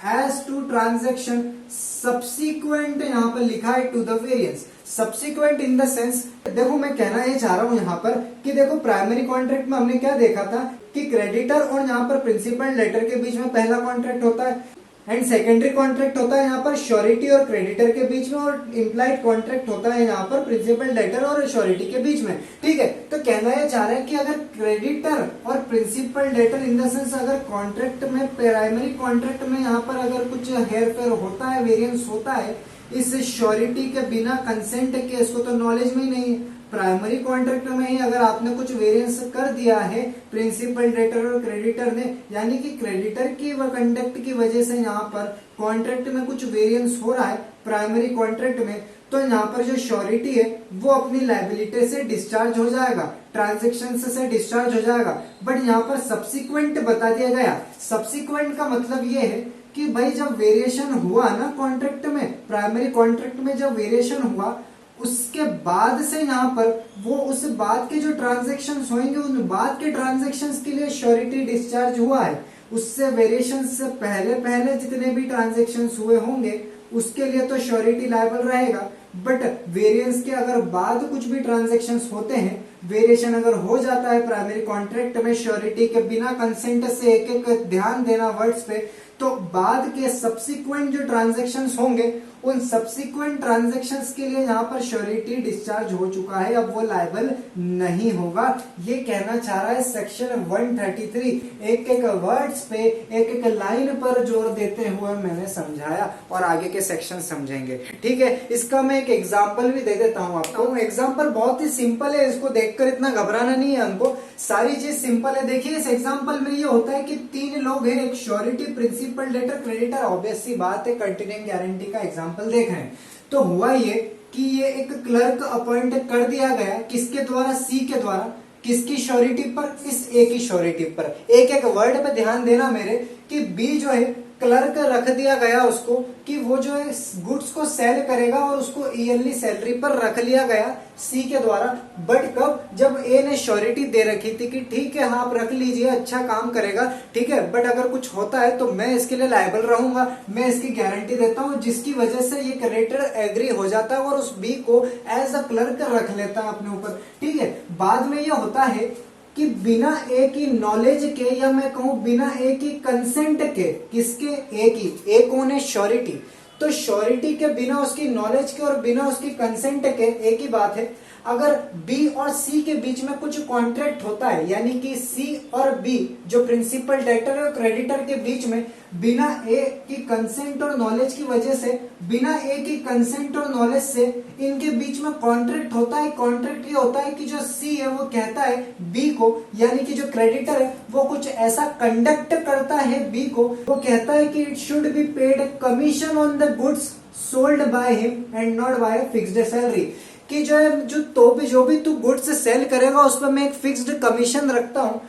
as to transaction subsequent, यहाँ पर लिखा है to the variance. Subsequent in the sense, देखो मैं कहना ये चाह रहा हूं यहाँ पर कि देखो प्राइमरी कॉन्ट्रैक्ट में हमने क्या देखा था कि क्रेडिटर और यहाँ पर प्रिंसिपल डेटर के बीच में पहला कॉन्ट्रैक्ट होता है, एंड सेकेंडरी कॉन्ट्रैक्ट होता है यहाँ पर श्योरिटी और क्रेडिटर के बीच में, और इम्प्लाइड कॉन्ट्रैक्ट होता है यहाँ पर प्रिंसिपल डेटर और श्योरिटी के बीच में। ठीक है, तो कहना ये चाह रहे हैं कि अगर क्रेडिटर और principal debtor in the sense, अगर कॉन्ट्रैक्ट में, प्राइमरी कॉन्ट्रैक्ट में यहाँ पर अगर कुछ हेर फेर होता है, वेरियंस होता है इस श्योरिटी के बिना कंसेंट के, इसको तो नॉलेज में ही नहीं है, प्राइमरी कॉन्ट्रैक्ट में ही अगर आपने कुछ वेरिएंस कर दिया है प्रिंसिपल डेटर और क्रेडिटर ने, यानी कि क्रेडिटर की कंडक्ट की वजह से यहाँ पर कॉन्ट्रैक्ट में कुछ वेरिएंस हो रहा है प्राइमरी कॉन्ट्रैक्ट में, तो यहाँ पर जो श्योरिटी है वो अपनी लायबिलिटी से डिस्चार्ज हो जाएगा, ट्रांजेक्शन से डिस्चार्ज हो जाएगा। बट यहाँ पर सब्सिक्वेंट बता दिया गया। सब्सिक्वेंट का मतलब ये है कि भाई जब वेरिएशन हुआ ना कॉन्ट्रैक्ट में, प्राइमरी कॉन्ट्रैक्ट में जब वेरिएशन हुआ, उसके बाद से यहाँ पर वो उस बाद के जो ट्रांजेक्शन होंगे उन बाद के ट्रांजेक्शन के लिए श्योरिटी डिस्चार्ज हुआ है, उससे वेरिएशन से पहले पहले जितने भी ट्रांजेक्शन हुए होंगे उसके लिए तो श्योरिटी लायबल रहेगा। बट वेरिएंस के अगर बाद कुछ भी ट्रांजेक्शन होते हैं, वेरिएशन अगर हो जाता है प्राइमरी कॉन्ट्रैक्ट में श्योरिटी के बिना कंसेंट से, एक एक ध्यान देना वर्ड्स पे, तो बाद के सब्सिक्वेंट जो ट्रांजेक्शंस होंगे उन सब्सिक्वेंट ट्रांजेक्शंस के लिए यहाँ पर श्योरिटी डिस्चार्ज हो चुका है, अब वो लायबल नहीं होगा। ये कहना चाह रहा है सेक्शन 133। एक एक वर्ड्स पे, एक एक लाइन पर जोर देते हुए मैंने समझाया और आगे के सेक्शन समझेंगे, ठीक है। इसका मैं एक एग्जाम्पल भी दे देता हूँ आपको। एग्जाम्पल बहुत ही सिंपल है, इसको देखकर इतना घबराना नहीं है हमको, सारी चीज सिंपल है। देखिए इस एग्जाम्पल में ये होता है कि 3 लोग हैं, एक surety, principal debtor, creditor. Obvious सी बात है, कंटिन्यूइंग गारंटी का एग्जाम्पल देख रहे हैं। तो हुआ ये कि ये एक क्लर्क अपॉइंट कर दिया गया, किसके द्वारा? सी के द्वारा। किसकी श्योरिटी पर? इस ए की श्योरिटी पर। एक एक वर्ड पे ध्यान देना मेरे कि बी जो है क्लर्क रख दिया गया उसको कि वो जो है गुड्स को सेल करेगा और उसको ईयरली सैलरी पर रख लिया गया सी के द्वारा। बट कब? जब ए ने श्योरिटी दे रखी थी कि ठीक है आप रख लीजिए, अच्छा काम करेगा, ठीक है, बट अगर कुछ होता है तो मैं इसके लिए लायबल रहूंगा, मैं इसकी गारंटी देता हूं, जिसकी वजह से ये क्रेडिटर एग्री हो जाता है और उस बी को एज अ क्लर्क रख लेता है अपने ऊपर, ठीक है। बाद में ये होता है कि बिना ए की नॉलेज के, या मैं कहूं बिना ए की कंसेंट के, किसके? ए की। ए कौन है? श्योरिटी। तो श्योरिटी के बिना उसकी नॉलेज के और बिना उसकी कंसेंट के, एक ही बात है। अगर बी और सी के बीच में कुछ कॉन्ट्रैक्ट होता है, यानी कि सी और बी जो प्रिंसिपल डेटर और क्रेडिटर के बीच में बिना ए की कंसेंट और नॉलेज की वजह से, बिना ए की कंसेंट और नॉलेज से इनके बीच में कॉन्ट्रैक्ट होता है। कॉन्ट्रैक्ट ये होता है कि जो सी है वो कहता है बी को, यानी कि जो क्रेडिटर है वो कुछ ऐसा कंडक्ट करता है बी को, वो कहता है कि it should be paid commission on the goods sold by him and not bye fixed salary, कि जो भी तू गुड्स सेल करेगा उस पर मैं एक फिक्स्ड कमीशन रखता हूं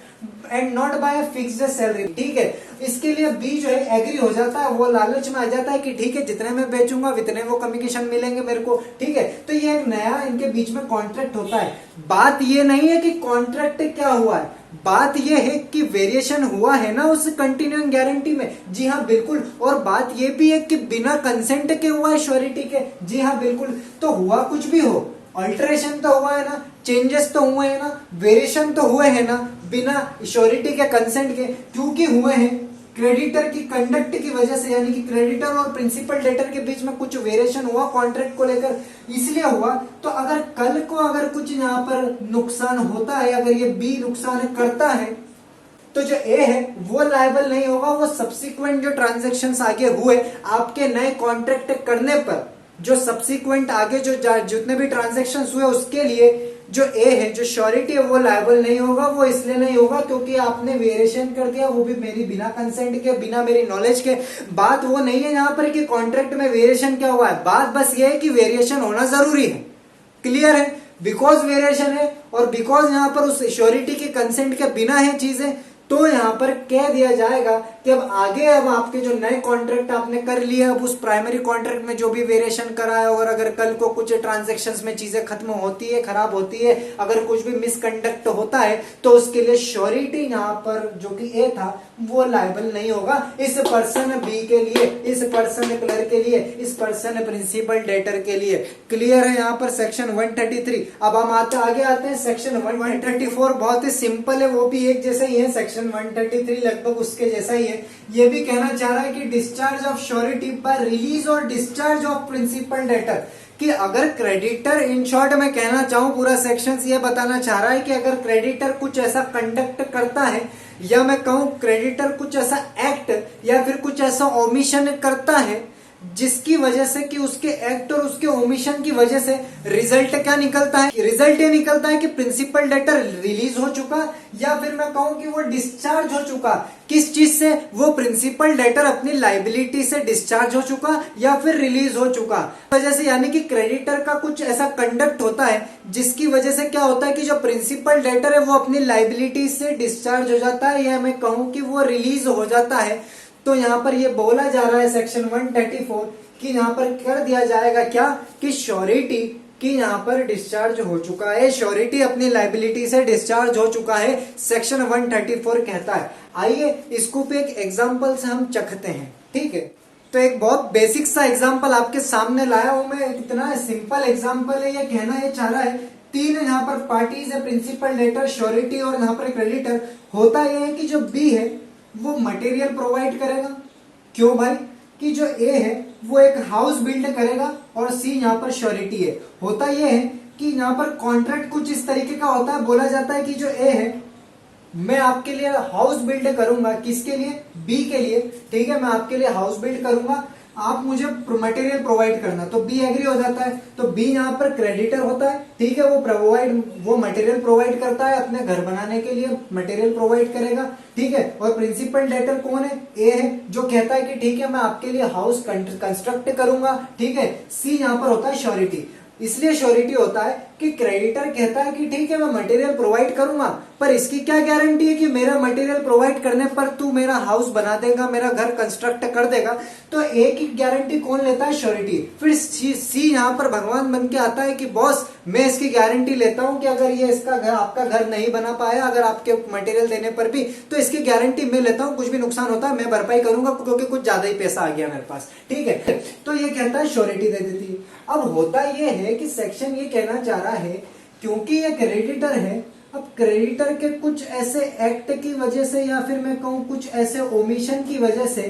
and not bye fixed salary, ठीक है। इसके लिए बी जो है एग्री हो जाता है, वो लालच में आ जाता है कि ठीक है जितने मैं बेचूंगा उतने वो कमीशन मिलेंगे मेरे को, ठीक है। तो ये एक नया इनके बीच में कॉन्ट्रैक्ट होता है। बात ये नहीं है कि कॉन्ट्रैक्ट क्या हुआ है, बात ये है कि वेरिएशन हुआ है ना उस कंटिन्यूइंग गारंटी में। जी हाँ बिल्कुल। और बात ये भी है कि बिना कंसेंट के हुआ है श्योरिटी के। जी हाँ बिल्कुल। तो हुआ कुछ भी हो, अल्टरेशन तो हुआ है ना, चेंजेस तो हुए हैं ना, वेरिएशन तो हुए हैं ना, बिना श्योरिटी के कंसेंट के। क्योंकि हुए हैं क्रेडिटर की कंडक्ट की वजह से, यानी कि क्रेडिटर और प्रिंसिपल डेटर के बीच में कुछ वेरिएशन हुआ कॉन्ट्रैक्ट को लेकर, इसलिए हुआ। तो अगर कल को अगर कुछ यहाँ पर नुकसान होता है, अगर ये बी नुकसान करता है, तो जो ए है वो लायबल नहीं होगा। वो सब्सिक्वेंट जो ट्रांजेक्शन्स आगे हुए आपके नए कॉन्ट्रैक्ट करने पर, जो सब्सिक्वेंट आगे जो जितने भी ट्रांजेक्शन्स हुए उसके लिए जो ए है, जो श्योरिटी है, वो लायबल नहीं होगा। वो इसलिए नहीं होगा क्योंकि आपने वेरिएशन कर दिया, वो भी मेरी बिना कंसेंट के, बिना मेरी नॉलेज के। बात वो नहीं है यहाँ पर कि कॉन्ट्रैक्ट में वेरिएशन क्या हुआ है, बात बस ये है कि वेरिएशन होना जरूरी है। क्लियर है? बिकॉज वेरिएशन है और बिकॉज यहाँ पर उस श्योरिटी के कंसेंट के बिना है चीजें, तो यहाँ पर कह दिया जाएगा कि अब आगे, अब आपके जो नए कॉन्ट्रैक्ट आपने कर लिए, अब उस प्राइमरी कॉन्ट्रैक्ट में जो भी वेरिएशन करा है, और अगर कल को कुछ ट्रांजैक्शंस में चीजें खत्म होती है, खराब होती है, अगर कुछ भी मिसकंडक्ट होता है, तो उसके लिए श्योरिटी यहाँ पर जो कि ए था वो लायबल नहीं होगा इस पर्सन बी के लिए, इस पर्सन क्लर्क के लिए, इस पर्सन प्रिंसिपल डेटर के लिए। क्लियर है यहाँ पर सेक्शन 133। अब हम आगे आते हैं सेक्शन 134। बहुत ही सिंपल है, वो भी एक जैसा ही है। सेक्शन 133 लगभग उसके जैसा ही है। ये भी कहना चाह रहा है कि discharge of surety by release और डिस्चार्ज ऑफ प्रिंसिपल डेटर, कि अगर क्रेडिटर, इन शॉर्ट में कहना चाहूं पूरा सेक्शन ये बताना चाह रहा है कि अगर क्रेडिटर कुछ ऐसा कंडक्ट करता है, या मैं कहूं क्रेडिटर कुछ ऐसा एक्ट या फिर कुछ ऐसा ओमिशन करता है जिसकी वजह से कि उसके एक्ट और उसके ओमिशन की वजह से रिजल्ट क्या निकलता है, रिजल्ट ये निकलता है कि प्रिंसिपल डेटर रिलीज हो चुका, या फिर मैं कहूं कि वो डिस्चार्ज हो चुका। किस चीज से? वो प्रिंसिपल डेटर अपनी लाइबिलिटी से डिस्चार्ज हो चुका या फिर रिलीज हो चुका वजह से, यानी कि क्रेडिटर का कुछ ऐसा कंडक्ट होता है जिसकी वजह से क्या होता है कि जो प्रिंसिपल डेटर है वो अपनी लाइबिलिटी से डिस्चार्ज हो जाता है, या मैं कहूं कि वो रिलीज हो जाता है। तो यहाँ पर ये बोला जा रहा है सेक्शन 134 कि यहाँ पर कर दिया जाएगा क्या, कि श्योरिटी कि यहाँ पर डिस्चार्ज हो चुका है, श्योरिटी अपनी लाइबिलिटी से डिस्चार्ज हो चुका है, सेक्शन 134 कहता है। आइए इसको पे एक एग्जांपल से हम चखते हैं, ठीक है। तो एक बहुत बेसिक सा एग्जांपल आपके सामने लाया हूं मैं, इतना सिंपल एग्जांपल है। ये कहना ये चाह रहा है तीन यहाँ पर पार्टीज है, प्रिंसिपल, डेटर, श्योरिटी और यहाँ पर क्रेडिटर। होता यह है कि जो बी है वो मटेरियल प्रोवाइड करेगा, क्यों भाई, कि जो ए है वो एक हाउस बिल्ड करेगा और सी यहाँ पर श्योरिटी है। होता यह है कि यहाँ पर कॉन्ट्रैक्ट कुछ इस तरीके का होता है, बोला जाता है कि जो ए है मैं आपके लिए हाउस बिल्ड करूंगा, किसके लिए, बी के लिए, ठीक है, मैं आपके लिए हाउस बिल्ड करूंगा, आप मुझे मटेरियल प्रोवाइड करना। तो बी एग्री हो जाता है। तो बी यहाँ पर क्रेडिटर होता है, ठीक है, वो मटेरियल प्रोवाइड करता है, अपने घर बनाने के लिए मटेरियल प्रोवाइड करेगा, ठीक है। और प्रिंसिपल डेटर कौन है, ए है, जो कहता है कि ठीक है मैं आपके लिए हाउस कंस्ट्रक्ट करूंगा, ठीक है। सी यहाँ पर होता है श्योरिटी। इसलिए श्योरिटी होता है कि क्रेडिटर कहता है कि ठीक है मैं मटेरियल प्रोवाइड करूंगा, पर इसकी क्या गारंटी है कि मेरा मटेरियल प्रोवाइड करने पर तू मेरा हाउस बना देगा, मेरा घर कंस्ट्रक्ट कर देगा। तो एक ही गारंटी कौन लेता है, श्योरिटी। फिर सी यहाँ पर भगवान बन के आता है कि बॉस मैं इसकी गारंटी लेता हूं कि अगर ये इसका घर, आपका घर नहीं बना पाया अगर आपके मटेरियल देने पर भी, तो इसकी गारंटी मैं लेता हूं, कुछ भी नुकसान होता है मैं भरपाई करूंगा क्योंकि कुछ ज्यादा ही पैसा आ गया मेरे पास, ठीक है। तो ये कहता है श्योरिटी दे देती है। अब होता ये है कि सेक्शन ये कहना चाह रहा है क्योंकि ये क्रेडिटर है, अब क्रेडिटर के कुछ ऐसे एक्ट की वजह से या फिर मैं कहूं कुछ ऐसे ओमिशन की वजह से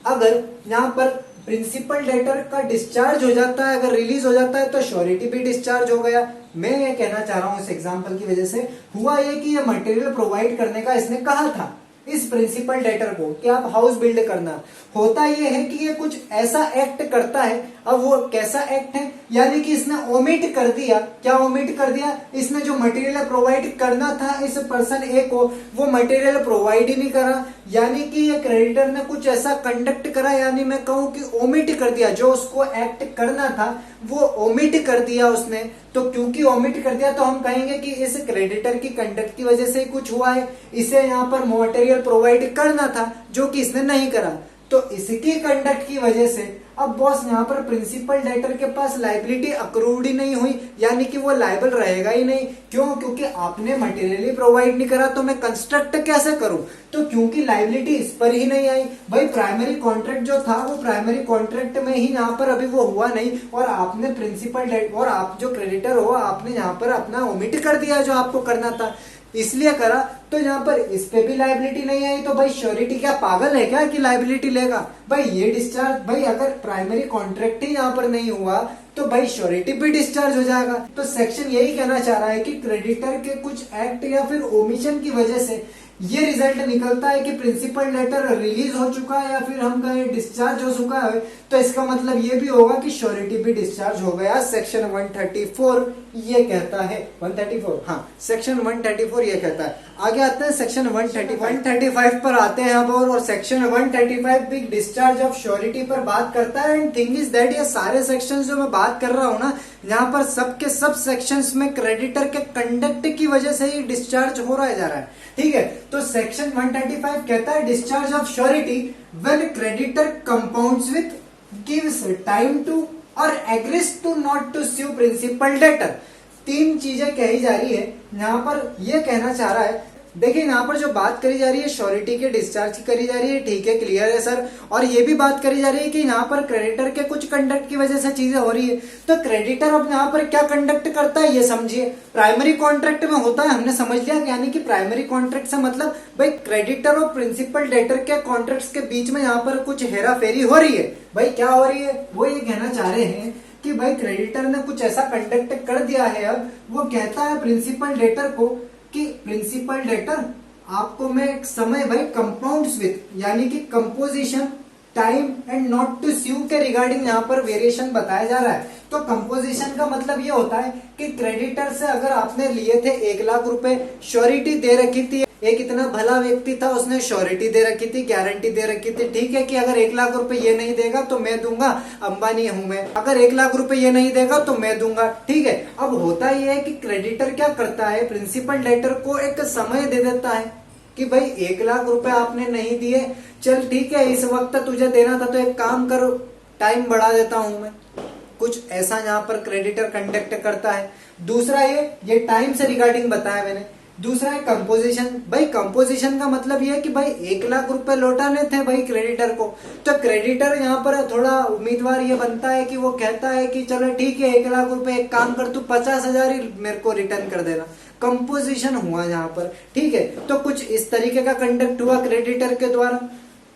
अगर यहाँ पर प्रिंसिपल डेटर का डिस्चार्ज हो जाता है, अगर रिलीज हो जाता है तो श्योरिटी भी डिस्चार्ज हो गया। मैं ये कहना चाह रहा हूं इस एग्जांपल की वजह से हुआ ये कि ये मटेरियल प्रोवाइड करने का इसने कहा था इस प्रिंसिपल डेटर को कि आप हाउस बिल्ड करना। होता ये है कि ये कुछ ऐसा एक्ट करता है, अब वो कैसा एक्ट है, यानी कि इसने ओमिट कर दिया। क्या ओमिट कर दिया, इसने जो मटेरियल प्रोवाइड करना था इस पर्सन ए को वो मटेरियल प्रोवाइड ही नहीं करा, यानी कि ये क्रेडिटर ने कुछ ऐसा कंडक्ट करा, यानी मैं कहूं कि ओमिट कर दिया, जो उसको एक्ट करना था वो ओमिट कर दिया उसने। तो क्योंकि ओमिट कर दिया तो हम कहेंगे कि इस क्रेडिटर की कंडक्ट की वजह से ही कुछ हुआ है, इसे यहाँ पर मटेरियल प्रोवाइड करना था जो कि इसने नहीं करा, तो इसकी कंडक्ट की वजह से अब बॉस यहाँ पर प्रिंसिपल डेटर के पास लाइबिलिटी अक्रूड ही नहीं हुई, यानी कि वो लाइबल रहेगा ही नहीं। क्यों, क्योंकि आपने मटेरियल प्रोवाइड नहीं करा तो मैं कंस्ट्रक्ट कैसे करूं, तो क्योंकि लाइबिलिटी इस पर ही नहीं आई। भाई प्राइमरी कॉन्ट्रैक्ट जो था वो प्राइमरी कॉन्ट्रैक्ट में ही यहाँ पर अभी वो हुआ नहीं, और आपने प्रिंसिपल और आप जो क्रेडिटर हो आपने यहाँ पर अपना ओमिट कर दिया जो आपको करना था, इसलिए करा, तो यहाँ पर इस पे भी लाइबिलिटी नहीं आई। तो भाई श्योरिटी क्या पागल है क्या कि लाइबिलिटी लेगा, भाई ये डिस्चार्ज, भाई अगर प्राइमरी कॉन्ट्रैक्ट ही यहाँ पर नहीं हुआ तो भाई श्योरिटी भी डिस्चार्ज हो जाएगा। तो सेक्शन यही कहना चाह रहा है कि क्रेडिटर के कुछ एक्ट या फिर ओमिशन की वजह से ये रिजल्ट निकलता है कि प्रिंसिपल डेटर रिलीज हो चुका है या फिर हम कहें डिस्चार्ज हो चुका है, तो इसका मतलब ये भी होगा कि श्योरिटी भी डिस्चार्ज हो गया। सेक्शन 134 ये कहता है, 134, हाँ सेक्शन 134 ये कहता है। आगे आते हैं सेक्शन 135 पर आते हैं अब, और सेक्शन 135 भी डिस्चार्ज ऑफ श्योरिटी पर बात करता है। एंड थिंग इज दैट ये सारे सेक्शंस जो मैं बात कर रहा हूँ ना, यहाँ पर सबके सब सेक्शंस में क्रेडिटर के कंडक्ट की वजह से ही डिस्चार्ज हो रहा जा रहा है, ठीक है। तो सेक्शन 135 कहता है discharge of surety when creditor compounds with, gives time to or agrees to not to sue principal debtor. तीन चीजें कही जा रही है यहाँ पर, ये कहना चाह रहा है। देखिए यहाँ पर जो बात करी जा रही है श्योरिटी के डिस्चार्ज की करी जा रही है, ठीक है, क्लियर है सर। और ये भी बात करी जा रही है कि यहाँ पर क्रेडिटर के कुछ कंडक्ट की वजह से चीजें हो रही है। तो क्रेडिटर अब यहाँ पर क्या कंडक्ट करता है ये समझिए। प्राइमरी कॉन्ट्रैक्ट में होता है, हमने समझ लिया, यानी कि प्राइमरी कॉन्ट्रैक्ट से मतलब भाई क्रेडिटर और प्रिंसिपल डेटर के कॉन्ट्रैक्ट के बीच में यहाँ पर कुछ हेरा फेरी हो रही है। भाई क्या हो रही है, वो ये कहना चाह रहे हैं कि भाई क्रेडिटर ने कुछ ऐसा कंडक्ट कर दिया है, अब वो कहता है प्रिंसिपल डेटर को कि प्रिंसिपल डेटर आपको मैं एक समय भाई कंपाउंड्स विथ, यानी कि composition, time and not to sue के रिगार्डिंग यहाँ पर वेरिएशन बताया जा रहा है। तो कंपोजिशन का मतलब ये होता है कि क्रेडिटर से अगर आपने लिए थे 1 लाख रुपए, श्योरिटी दे रखी थी, एक इतना भला व्यक्ति था उसने श्योरिटी दे रखी थी, गारंटी दे रखी थी, ठीक है, कि अगर 1 लाख रुपए ये नहीं देगा तो मैं दूंगा, अंबानी हूं मैं, अगर 1 लाख रुपए ये नहीं देगा तो मैं दूंगा, ठीक है। अब होता यह है कि क्रेडिटर क्या करता है, प्रिंसिपल डेटर को एक समय दे देता है कि भाई 1 लाख रुपए आपने नहीं दिए, चल ठीक है इस वक्त तुझे देना था तो एक काम करो, टाइम बढ़ा देता हूं मैं, कुछ ऐसा यहाँ पर क्रेडिटर कंडक्ट करता है। दूसरा ये टाइम से रिगार्डिंग बताया मैंने। दूसरा है कंपोजिशन। भाई कंपोजिशन का मतलब ये है कि भाई 1 लाख रुपए लौटाने थे भाई क्रेडिटर को, तो क्रेडिटर यहाँ पर थोड़ा उम्मीदवार ये बनता है कि वो कहता है कि चलो ठीक है 1 लाख रुपए, एक काम कर तू 50,000 ही मेरे को रिटर्न कर देना। कंपोजिशन हुआ यहाँ पर, ठीक है। तो कुछ इस तरीके का कंडक्ट हुआ क्रेडिटर के द्वारा।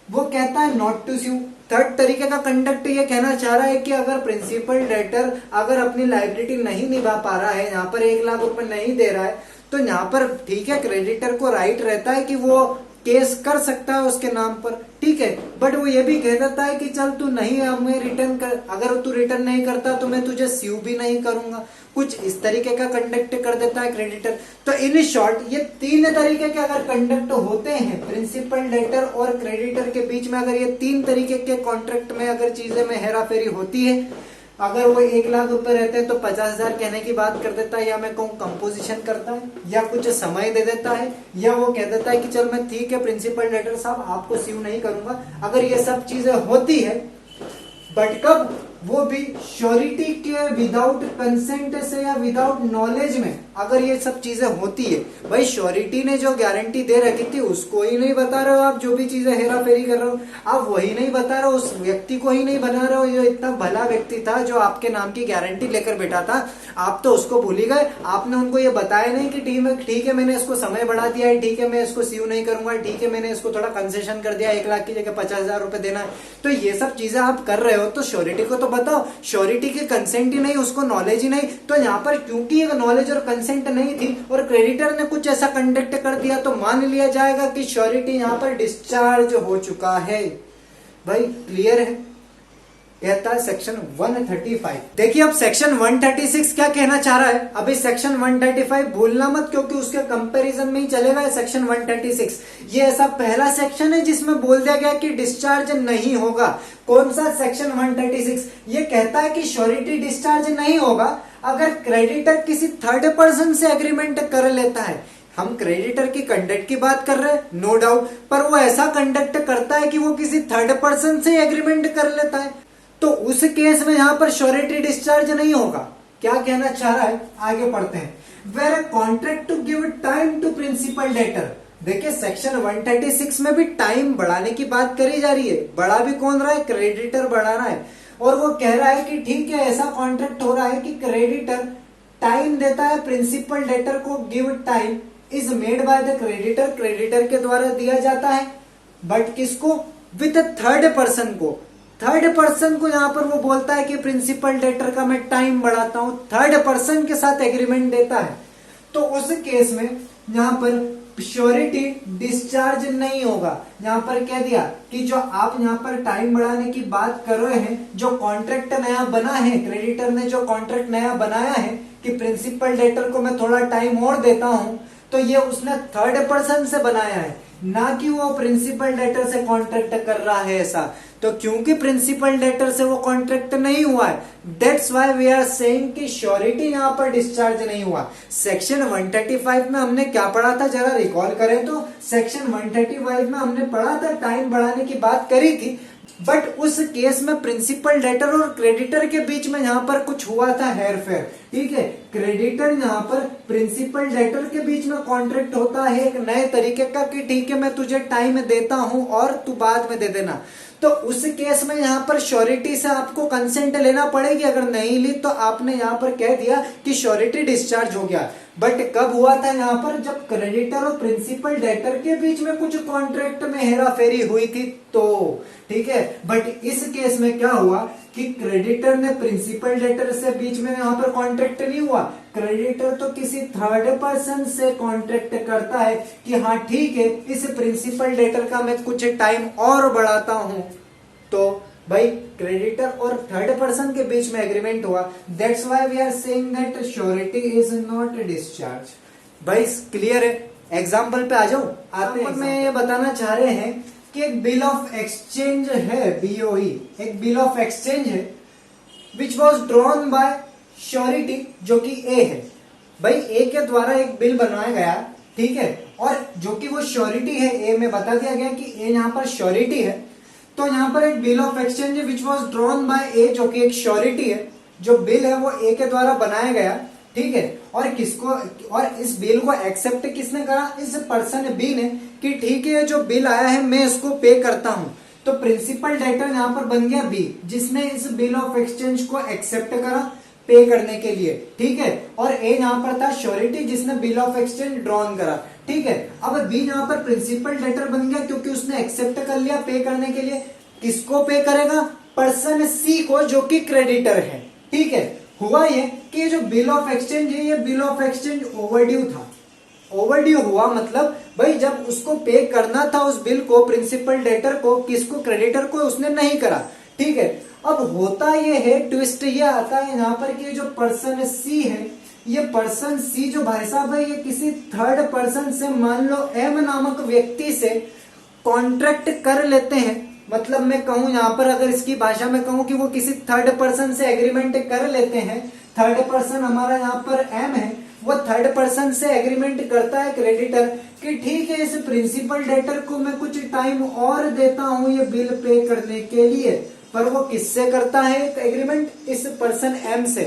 वो कहता है नॉट टू स्यू। थर्ड तरीके का कंडक्ट ये कहना चाह रहा है कि अगर प्रिंसिपल डेटर अगर अपनी लायबिलिटी नहीं निभा पा रहा है, यहाँ पर 1 लाख रुपए नहीं दे रहा है, तो यहाँ पर ठीक है क्रेडिटर को राइट रहता है कि वो केस कर सकता है उसके नाम पर, ठीक है। बट वो ये भी कह देता है कि चल तू नहीं हमें रिटर्न कर, अगर तू रिटर्न नहीं करता तो मैं तुझे स्यू भी नहीं करूंगा। कुछ इस तरीके का कंडक्ट कर देता है क्रेडिटर। तो इन शॉर्ट ये 3 तरीके के अगर कंडक्ट होते हैं प्रिंसिपल डेटर और क्रेडिटर के बीच में, अगर ये 3 तरीके के कॉन्ट्रैक्ट में अगर चीजें में हेराफेरी होती है, अगर वो 1 लाख रुपए रहते हैं तो 50,000 कहने की बात कर देता है, या मैं कहूँ कंपोजिशन करता है, या कुछ समय दे देता है, या वो कह देता है कि चल मैं ठीक है प्रिंसिपल डेटर साहब आपको स्यू नहीं करूंगा। अगर ये सब चीजें होती है, बट कब, वो भी श्योरिटी के विदाउट कंसेंट से या विदाउट नॉलेज में अगर ये सब चीजें होती है। भाई श्योरिटी ने जो गारंटी दे रखी थी उसको ही नहीं बता रहे हो आप, जो भी चीजें हेरा फेरी कर रहे हो आप वही नहीं बता रहे हो, उस व्यक्ति को ही नहीं बना रहे हो जो इतना भला व्यक्ति था जो आपके नाम की गारंटी लेकर बैठा था, आप तो उसको भूल ही गए। आपने उनको ये बताया नहीं कि ठीक है मैंने इसको समय बढ़ा दिया है, ठीक है मैं इसको स्यू नहीं करूंगा, ठीक है मैंने इसको थोड़ा कंसेशन कर दिया, 1 लाख की जगह 50,000 रुपए देना है। तो ये सब चीजें आप कर रहे हो तो श्योरिटी को तो बताओ। श्योरिटी की कंसेंट ही नहीं, उसको नॉलेज ही नहीं। तो यहाँ पर क्योंकि नॉलेज और कंसेंट नहीं थी और क्रेडिटर ने कुछ ऐसा कंडक्ट कर दिया, तो मान लिया जाएगा कि श्योरिटी यहाँ पर डिस्चार्ज हो चुका है। भाई क्लियर है? कहता है सेक्शन 135। देखिए अब सेक्शन 136 क्या कहना चाह रहा है। अभी सेक्शन 135 भूलना मत, क्योंकि उसके कंपैरिजन में ही चलेगा सेक्शन 136। ये ऐसा पहला सेक्शन है जिसमें बोल दिया गया कि डिस्चार्ज नहीं होगा। कौन सा सेक्शन 136? ये कहता है कि श्योरिटी डिस्चार्ज नहीं होगा अगर क्रेडिटर किसी थर्ड पर्सन से एग्रीमेंट कर लेता है। हम क्रेडिटर की कंडक्ट की बात कर रहे हैं, नो डाउट, पर वो ऐसा कंडक्ट करता है कि वो किसी थर्ड पर्सन से एग्रीमेंट कर लेता है, तो उस केस में यहां पर श्योरिटी डिस्चार्ज नहीं होगा। क्या कहना चाह रहा है, आगे पढ़ते हैं। Where a contract to give time to principal debtor. देखिए सेक्शन 136 में भी टाइम बढ़ाने की बात करी जा रही है। बढ़ा भी कौन रहा है? क्रेडिटर बढ़ा रहा है। और वो कह रहा है कि ठीक है ऐसा कॉन्ट्रैक्ट हो रहा है कि क्रेडिटर टाइम देता है प्रिंसिपल डेटर को। Give time is made by the creditor, creditor के द्वारा दिया जाता है। बट किसको? विद थर्ड पर्सन को। थर्ड पर्सन को यहाँ पर वो बोलता है कि प्रिंसिपल डेटर का मैं टाइम बढ़ाता हूं, थर्ड पर्सन के साथ एग्रीमेंट देता है। तो उस केस में यहाँ पर श्योरिटी डिस्चार्ज नहीं होगा। यहाँ पर कह दिया कि जो आप यहाँ पर टाइम बढ़ाने की बात कर रहे हैं, जो कॉन्ट्रैक्ट नया बना है, क्रेडिटर ने जो कॉन्ट्रैक्ट नया बनाया है कि प्रिंसिपल डेटर को मैं थोड़ा टाइम और देता हूं, तो ये उसने थर्ड पर्सन से बनाया है, ना कि वो प्रिंसिपल डेटर से कॉन्ट्रैक्ट कर रहा है ऐसा। तो क्योंकि प्रिंसिपल डेटर से वो कॉन्ट्रैक्ट नहीं हुआ है, that's why we are saying कि श्योरिटी यहां पर डिस्चार्ज नहीं हुआ। सेक्शन 135 में हमने क्या पढ़ा था, जरा रिकॉल करें तो सेक्शन 135 में हमने पढ़ा था, टाइम बढ़ाने की बात करी थी। बट उस केस में प्रिंसिपल डेटर और क्रेडिटर के बीच में यहाँ पर कुछ हुआ था हेरफेर, ठीक है। क्रेडिटर यहाँ पर प्रिंसिपल डेटर के बीच में कॉन्ट्रैक्ट होता है एक नए तरीके का कि ठीक है मैं तुझे टाइम देता हूं और तू बाद में दे देना। तो उस केस में यहाँ पर श्योरिटी से आपको कंसेंट लेना पड़ेगी, अगर नहीं ली तो आपने यहाँ पर कह दिया कि श्योरिटी डिस्चार्ज हो गया। बट कब हुआ था यहाँ पर? जब क्रेडिटर और प्रिंसिपल डेटर के बीच में कुछ कॉन्ट्रैक्ट में हेरा फेरी हुई थी, तो ठीक है। बट इस केस में क्या हुआ कि क्रेडिटर ने प्रिंसिपल डेटर से बीच में यहाँ पर कॉन्ट्रैक्ट नहीं हुआ, क्रेडिटर तो किसी थर्ड पर्सन से कॉन्ट्रैक्ट करता है कि हाँ ठीक है इस प्रिंसिपल डेटर का मैं कुछ टाइम और बढ़ाता हूं। तो भाई क्रेडिटर और थर्ड पर्सन के बीच में एग्रीमेंट हुआ, that's why we are saying that surety is not discharge. भाई क्लियर है? एग्जाम्पल पे आ जाओ। आते में ये बताना चाह रहे हैं कि एक बिल ऑफ एक्सचेंज है, बीओई, एक बिल ऑफ एक्सचेंज है विच वॉज ड्रॉन बाय श्योरिटी, जो कि ए है। भाई ए के द्वारा एक बिल बनाया गया, ठीक है, और जो कि वो श्योरिटी है, ए में बता दिया गया कि ए यहाँ पर श्योरिटी है। तो यहाँ पर एक bill of exchange which was drawn by A, जो कि एक श्योरिटी है, जो बिल है वो ए के द्वारा बनाया गया, ठीक है, और इस बिल को एक्सेप्ट किसने करा, इस पर्सन बी ने, कि ठीक है जो बिल आया है मैं इसको पे करता हूं। तो प्रिंसिपल डेटर यहां पर बन गया बी, जिसने इस बिल ऑफ एक्सचेंज को एक्सेप्ट करा पे करने के लिए, ठीक है, और ए यहां पर था श्योरिटी जिसने बिल ऑफ एक्सचेंज ड्रॉन करा, ठीक है। अब बी यहां पर प्रिंसिपल डेटर बन गया क्योंकि उसने एक्सेप्ट कर लिया पे करने के लिए। किसको पे करेगा, पर्सन सी को जो कि क्रेडिटर है, ठीक है। हुआ ये कि जो बिल ऑफ एक्सचेंज है ये बिल ऑफ एक्सचेंज ओवरड्यू था। ओवरड्यू हुआ मतलब भाई जब उसको पे करना था उस बिल को प्रिंसिपल डेटर को, किसको, क्रेडिटर को, उसने नहीं करा, ठीक है। अब होता ये है, ट्विस्ट ये आता है यहाँ पर कि जो पर्सन सी है, ये पर्सन सी जो भाई साहब है ये किसी थर्ड पर्सन से, मान लो एम नामक व्यक्ति से कॉन्ट्रैक्ट कर लेते हैं। मतलब मैं कहूं यहाँ पर, अगर इसकी भाषा में कहूं कि वो किसी थर्ड पर्सन से एग्रीमेंट कर लेते हैं। थर्ड पर्सन हमारा यहाँ पर एम है, वो थर्ड पर्सन से एग्रीमेंट करता है क्रेडिटर कि ठीक है इस प्रिंसिपल डेटर को मैं कुछ टाइम और देता हूं ये बिल पे करने के लिए। पर वो किससे करता है एग्रीमेंट, इस पर्सन एम से।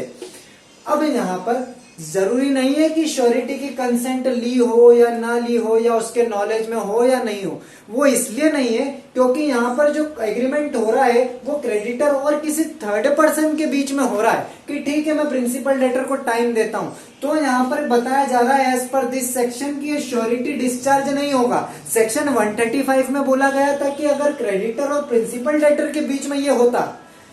अब यहाँ पर जरूरी नहीं है कि श्योरिटी की कंसेंट ली हो या ना ली हो, या उसके नॉलेज में हो या नहीं हो। वो इसलिए नहीं है क्योंकि यहाँ पर जो एग्रीमेंट हो रहा है वो क्रेडिटर और किसी थर्ड पर्सन के बीच में हो रहा है कि ठीक है मैं प्रिंसिपल डेटर को टाइम देता हूं। तो यहाँ पर बताया जा रहा है एज पर दिस सेक्शन की ये श्योरिटी डिस्चार्ज नहीं होगा। सेक्शन 135 में बोला गया था कि अगर क्रेडिटर और प्रिंसिपल डेटर के बीच में ये होता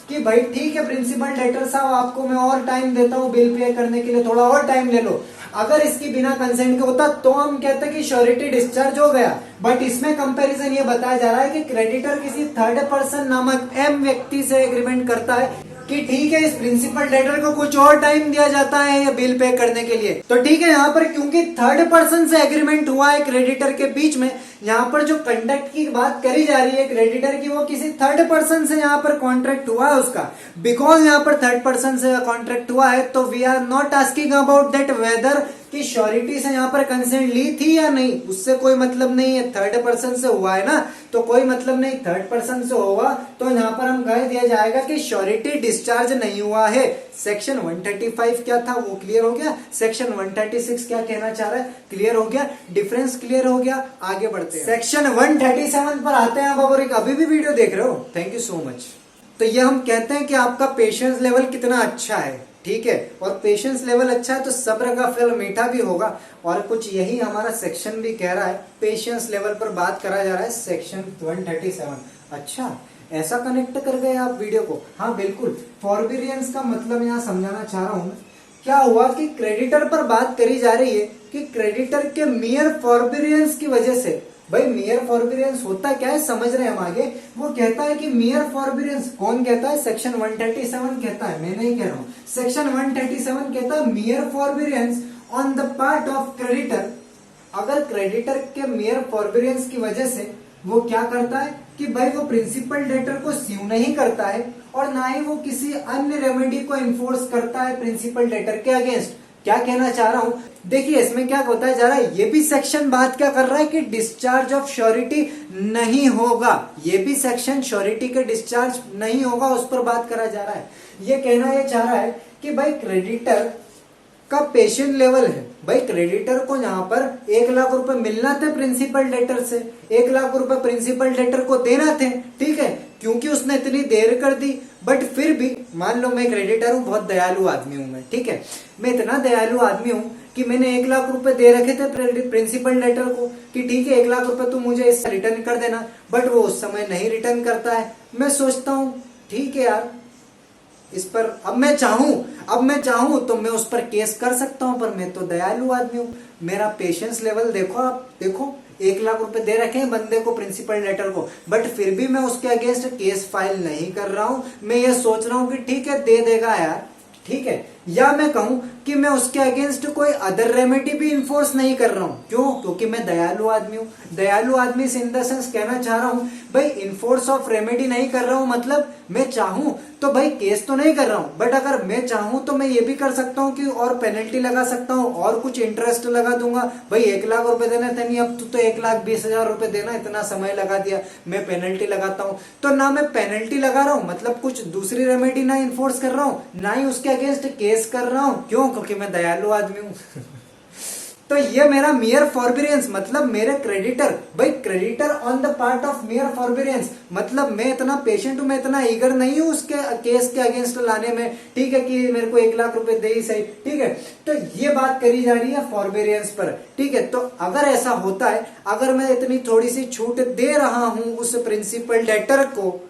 कि भाई ठीक है प्रिंसिपल डेटर साहब आपको मैं और टाइम देता हूं बिल पे करने के लिए, थोड़ा और टाइम ले लो, अगर इसकी बिना कंसेंट के होता तो हम कहते हैं कि श्योरिटी डिस्चार्ज हो गया। बट इसमें कंपैरिजन ये बताया जा रहा है कि क्रेडिटर किसी थर्ड पर्सन नामक एम व्यक्ति से एग्रीमेंट करता है कि ठीक है इस प्रिंसिपल डेटर को कुछ और टाइम दिया जाता है ये बिल पे करने के लिए। तो ठीक है यहाँ पर क्योंकि थर्ड पर्सन से एग्रीमेंट हुआ है क्रेडिटर के बीच में, यहाँ पर जो कंडक्ट की बात करी जा रही है क्रेडिटर की वो किसी थर्ड पर्सन से यहाँ पर कॉन्ट्रैक्ट हुआ है उसका। बिकॉज यहाँ पर थर्ड पर्सन से कॉन्ट्रैक्ट हुआ है तो we are not asking about that whether कि श्योरिटी से यहाँ पर कंसेंट ली थी या नहीं, उससे कोई मतलब नहीं है। थर्ड पर्सन से हुआ है ना तो कोई मतलब नहीं, थर्ड पर्सन से होगा तो यहाँ पर हम कह दिया जाएगा कि श्योरिटी डिस्चार्ज नहीं हुआ है। सेक्शन 135 क्या था वो क्लियर हो गया। सेक्शन 136 क्या कहना चाह रहा है क्लियर हो गया, डिफरेंस क्लियर हो गया। आगे बढ़ते हैं सेक्शन 137 पर आते हैं। अब एक अभी भी वीडियो देख रहे हो, थैंक यू सो मच। तो ये हम कहते हैं कि आपका पेशेंस लेवल कितना अच्छा है, ठीक है, और पेशेंस लेवल अच्छा है तो सब्र का फल मीठा भी होगा। और कुछ यही हमारा सेक्शन भी कह रहा है, पेशेंस लेवल पर बात करा जा रहा है सेक्शन 137। अच्छा ऐसा कनेक्ट कर गए आप वीडियो को। हाँ बिल्कुल, फॉरबियरेंस का मतलब यहाँ समझाना चाह रहा हूं मैं। क्या हुआ कि क्रेडिटर पर बात करी जा रही है कि क्रेडिटर के मियर फॉरबियरेंस की वजह से, भाई मियर फॉरबियरेंस होता क्या है समझ रहे हैं हम आगे। वो कहता है कि मियर फॉरबियरेंस कौन कहता है, सेक्शन 137 कहता है, मैं नहीं कह रहा हूं। सेक्शन 137 कहता है mere forbearance on the part of creditor. अगर क्रेडिटर के मियर फॉरबियरेंस की वजह से वो क्या करता है कि भाई वो प्रिंसिपल डेटर को स्यू नहीं करता है और ना ही वो किसी अन्य रेमेडी को इन्फोर्स करता है प्रिंसिपल डेटर के अगेंस्ट। क्या कहना चाह रहा हूं, देखिए इसमें क्या बताया जा रहा है, ये भी सेक्शन बात क्या कर रहा है कि डिस्चार्ज ऑफ श्योरिटी नहीं होगा। ये भी सेक्शन श्योरिटी के डिस्चार्ज नहीं होगा उस पर बात करा जा रहा है। ये कहना ये चाह रहा है कि भाई क्रेडिटर का पेशेंट लेवल है। भाई क्रेडिटर को यहाँ पर 1 लाख रुपए मिलना थे प्रिंसिपल डेटर से, 1 लाख रुपए प्रिंसिपल डेटर को देना थे, ठीक है, क्योंकि उसने इतनी देर कर दी। बट फिर भी मान लो मैं क्रेडिटर हूँ, बहुत दयालु आदमी हूं मैं, ठीक है, मैं इतना दयालु आदमी हूं कि मैंने 1 लाख रुपए दे रखे थे प्रिंसिपल डेटर को कि ठीक है 1 लाख रुपए तू मुझे इस रिटर्न कर देना। बट वो उस समय नहीं रिटर्न करता है। मैं सोचता हूँ ठीक है यार इस पर अब मैं चाहूं तो मैं उस पर केस कर सकता हूं, पर मैं तो दयालु आदमी हूं। मेरा पेशेंस लेवल देखो, आप देखो 1 लाख रुपए दे रखे हैं बंदे को प्रिंसिपल डेटर को, बट फिर भी मैं उसके अगेंस्ट केस फाइल नहीं कर रहा हूं। मैं ये सोच रहा हूं कि ठीक है दे देगा यार, ठीक है। या मैं कहूं कि मैं उसके अगेंस्ट कोई अदर रेमेडी भी इन्फोर्स नहीं कर रहा हूँ। क्यों? क्योंकि मैं दयालु आदमी हूँ। दयालु आदमी से इन द सेंस कहना चाह रहा हूँ भाई इन्फोर्स ऑफ रेमेडी नहीं कर रहा हूँ, मतलब मैं चाहूं तो भाई केस तो नहीं कर रहा हूं, बट अगर मैं चाहूं तो मैं ये भी कर सकता हूं कि और पेनल्टी लगा सकता हूं और कुछ इंटरेस्ट लगा दूंगा। भाई 1,00,000 रुपए देना था, नहीं अब तो 1,20,000 रुपए देना, इतना समय लगा दिया, मैं पेनल्टी लगाता हूं। तो ना मैं पेनल्टी लगा रहा हूं, मतलब कुछ दूसरी रेमेडी ना इन्फोर्स कर रहा हूं, ना ही उसके अगेंस्ट केस कर रहा हूं। क्यों? क्योंकि मैं दयालु आदमी हूं। तो ये मेरा मियर फॉरबियरेंस, मतलब मेरे क्रेडिटर, भाई creditor on the part of mere forbearance, मतलब मैं इतना पेशेंट हूं, मैं इतना ईगर नहीं हूं उसके केस के अगेंस्ट लाने में, ठीक है, कि मेरे को 1,00,000 रुपए दे ही सही, ठीक है। तो ये बात करी जा रही है फॉरबियरेंस पर, ठीक है। तो अगर ऐसा होता है, अगर मैं इतनी थोड़ी सी छूट दे रहा हूं उस प्रिंसिपल डेटर को,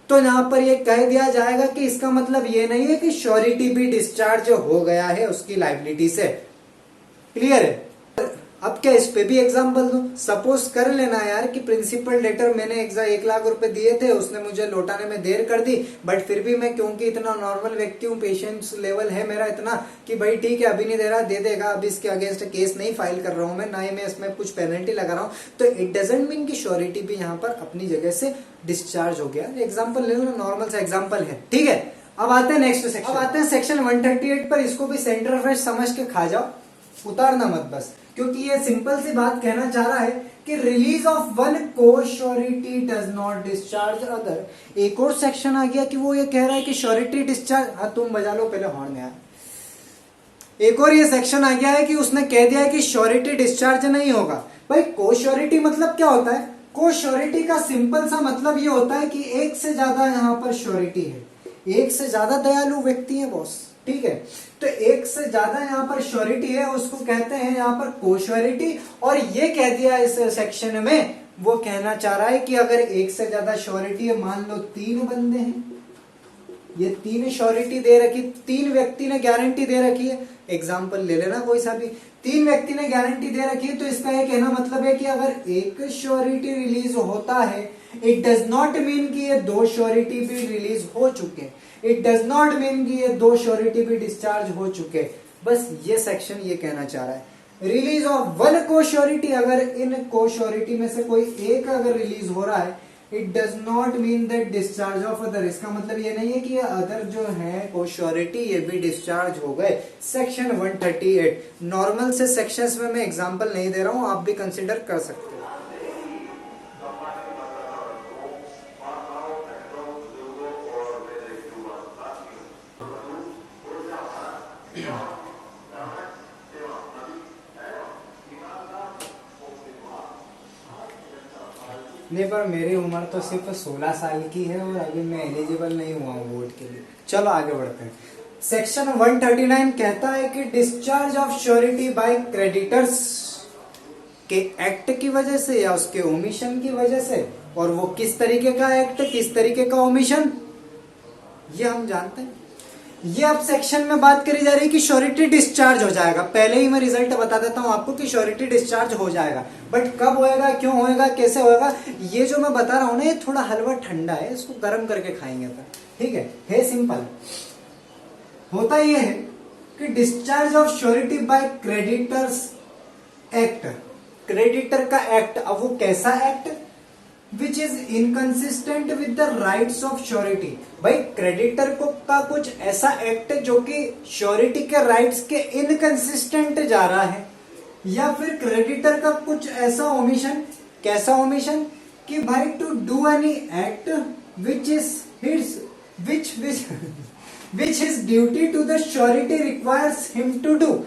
तो यहां पर ये कह दिया जाएगा कि इसका मतलब ये नहीं है कि श्योरिटी भी डिस्चार्ज हो गया है उसकी लायबिलिटी से। क्लियर है? अब क्या इस पे भी एग्जांपल दूं? सपोज कर लेना यार कि प्रिंसिपल डेटर मैंने 1,00,000 रुपए दिए थे, उसने मुझे लौटाने में देर कर दी, बट फिर भी मैं क्योंकि इतना नॉर्मल व्यक्ति हूँ, पेशेंस लेवल है मेरा इतना कि भाई ठीक है अभी नहीं दे रहा, दे देगा, अब इसके अगेंस्ट केस नहीं फाइल कर रहा हूं मैं, ना ही मैं इसमें कुछ पेनल्टी लगा रहा हूँ, तो इट डजंट मीन कि श्योरिटी भी यहाँ पर अपनी जगह से डिस्चार्ज हो गया। एग्जाम्पल ले लो, नॉर्मल सा एग्जाम्पल है, ठीक है। अब आते हैं नेक्स्ट सेक्शन, अब आते हैं सेक्शन 138 पर। इसको भी सेंटर फ्रेश समझ के खा जाओ, उतारना मत बस, क्योंकि ये सिंपल सी बात कहना चाह रहा है कि रिलीज ऑफ वन को surety does not discharge other. एक और सेक्शन आ गया कि वो ये कह रहा है कि श्योरिटी डिस्चार्ज, हाँ तुम बजा लो पहले हॉर्न यार। एक और ये सेक्शन आ गया है कि उसने कह दिया है कि श्योरिटी डिस्चार्ज नहीं होगा। भाई को श्योरिटी मतलब क्या होता है? को श्योरिटी का सिंपल सा मतलब ये होता है कि एक से ज्यादा यहाँ पर श्योरिटी है, एक से ज्यादा दयालु व्यक्ति है बॉस, ठीक है। तो एक से ज्यादा यहाँ पर श्योरिटी है, उसको कहते हैं यहाँ पर को श्योरिटी। और ये कह दिया इस सेक्शन में, वो कहना चाह रहा है कि अगर एक से ज्यादा श्योरिटी है, मान लो 3 बंदे हैं, ये 3 श्योरिटी दे रखी, 3 व्यक्ति ने गारंटी दे रखी है, एग्जाम्पल ले लेना कोई सा भी, 3 व्यक्ति ने गारंटी दे रखी है, तो इसका ये कहना मतलब है कि अगर एक श्योरिटी रिलीज होता है, इट डज नॉट मीन कि ये 2 श्योरिटी भी रिलीज हो चुके, इट डज नॉट मीन कि ये 2 श्योरिटी भी डिस्चार्ज हो चुके। बस ये सेक्शन ये कहना चाह रहा है। रिलीज ऑफ वन को श्योरिटी, अगर इन को श्योरिटी में से कोई एक अगर रिलीज हो रहा है, it does not mean that discharge of other, इसका मतलब ये नहीं है कि ये अदर जो है को श्योरिटी ये भी डिस्चार्ज हो गए। सेक्शन 138 नॉर्मल से सेक्शंस में मैं एग्जांपल नहीं दे रहा हूं, आप भी कंसिडर कर सकते हो। नहीं पर मेरी उम्र तो सिर्फ 16 साल की है और अभी मैं एलिजिबल नहीं हुआ हूँ वोट के लिए। चलो आगे बढ़ते हैं। सेक्शन 139 कहता है कि discharge of surety by creditors के एक्ट की वजह से या उसके ओमिशन की वजह से, और वो किस तरीके का एक्ट, किस तरीके का ओमिशन, ये हम जानते हैं। ये अब सेक्शन में बात करी जा रही है कि श्योरिटी डिस्चार्ज हो जाएगा। पहले ही मैं रिजल्ट बता देता हूं आपको कि श्योरिटी डिस्चार्ज हो जाएगा, बट कब होएगा, क्यों होएगा, कैसे होएगा, ये जो मैं बता रहा हूं ना, ये थोड़ा हलवा ठंडा है, इसको गर्म करके खाएंगे तो ठीक है सिंपल। होता ये है कि discharge of surety by creditors act, creditor का एक्ट, अब वो कैसा act, which is inconsistent with the rights of surety. भाई क्रेडिटर को का कुछ ऐसा एक्ट जो कि श्योरिटी के राइट्स के इनकंसिस्टेंट जा रहा है, या फिर क्रेडिटर का कुछ ऐसा ओमिशन, कैसा ओमिशन कि भाई to do any act which is his which his duty to the surety requires him to do.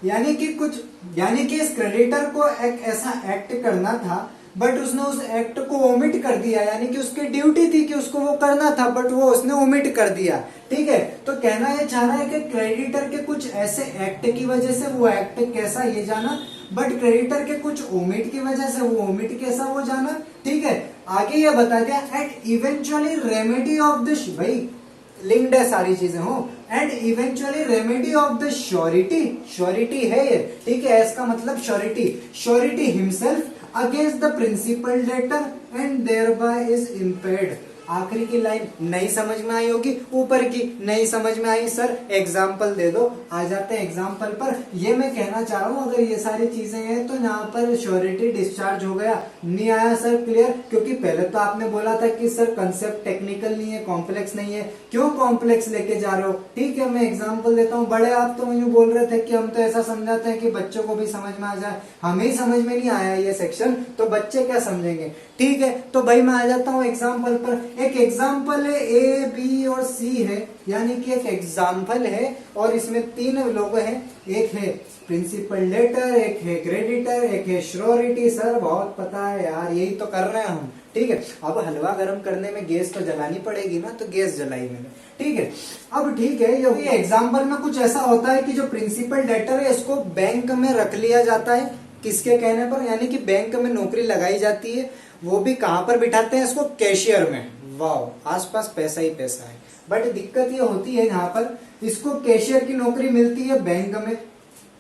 यानी कि इस क्रेडिटर को एक ऐसा एक्ट करना था, बट उसने उस एक्ट को ओमिट कर दिया, यानी कि उसकी ड्यूटी थी कि उसको वो करना था, बट वो उसने ओमिट कर दिया, ठीक है। तो कहना ये चाह रहा है कि क्रेडिटर के कुछ ऐसे एक्ट की वजह से, वो एक्ट कैसा ये जाना, बट क्रेडिटर के कुछ ओमिट की वजह से वो ओमिट कैसा वो जाना, ठीक है। आगे ये बता दिया at eventually remedy of the, भाई लिंक्ड है सारी चीजें हो, and eventually remedy of the surety, surety है ये, ठीक है, इसका मतलब surety himself against the principal debtor and thereby is impaired। आखिरी की लाइन नहीं समझ में आई होगी, ऊपर की नहीं समझ में आई, सर एग्जाम्पल दे दो। आ जाते हैं एग्जाम्पल पर। ये मैं कहना चाह रहा हूँ, अगर ये सारी चीजें हैं तो यहाँ पर श्योरिटी डिस्चार्ज हो गया। नहीं आया सर क्लियर? क्योंकि पहले तो आपने बोला था कि सर कंसेप्ट टेक्निकल नहीं है, कॉम्प्लेक्स नहीं है, क्यों कॉम्प्लेक्स लेके जा रहे हो? ठीक है, मैं एग्जाम्पल देता हूँ। बड़े आप तो मुझे बोल रहे थे कि हम तो ऐसा समझाते हैं कि बच्चों को भी समझ में आ जाए, हमें ही समझ में नहीं आया ये सेक्शन, तो बच्चे क्या समझेंगे? ठीक है, तो भाई मैं आ जाता हूँ एग्जाम्पल पर। एक एग्जाम्पल है, ए बी और सी है, यानी कि एक एग्जाम्पल है और इसमें 3 लोग हैं। एक है प्रिंसिपल डेटर, एक है क्रेडिटर, एक है श्योरिटी। सर बहुत पता है यार, यही तो कर रहे हैं हम। ठीक है, अब हलवा गर्म करने में गैस तो जलानी पड़ेगी ना, तो गैस जलाई मैंने। ठीक है, अब ठीक है, ये एग्जाम्पल में कुछ ऐसा होता है कि जो प्रिंसिपल डेटर है इसको बैंक में रख लिया जाता है। किसके कहने पर? यानी कि बैंक में नौकरी लगाई जाती है। वो भी कहां पर बिठाते हैं इसको? कैशियर में। वाह, आसपास पैसा ही पैसा है। बट दिक्कत ये होती है, यहाँ पर इसको कैशियर की नौकरी मिलती है बैंक में।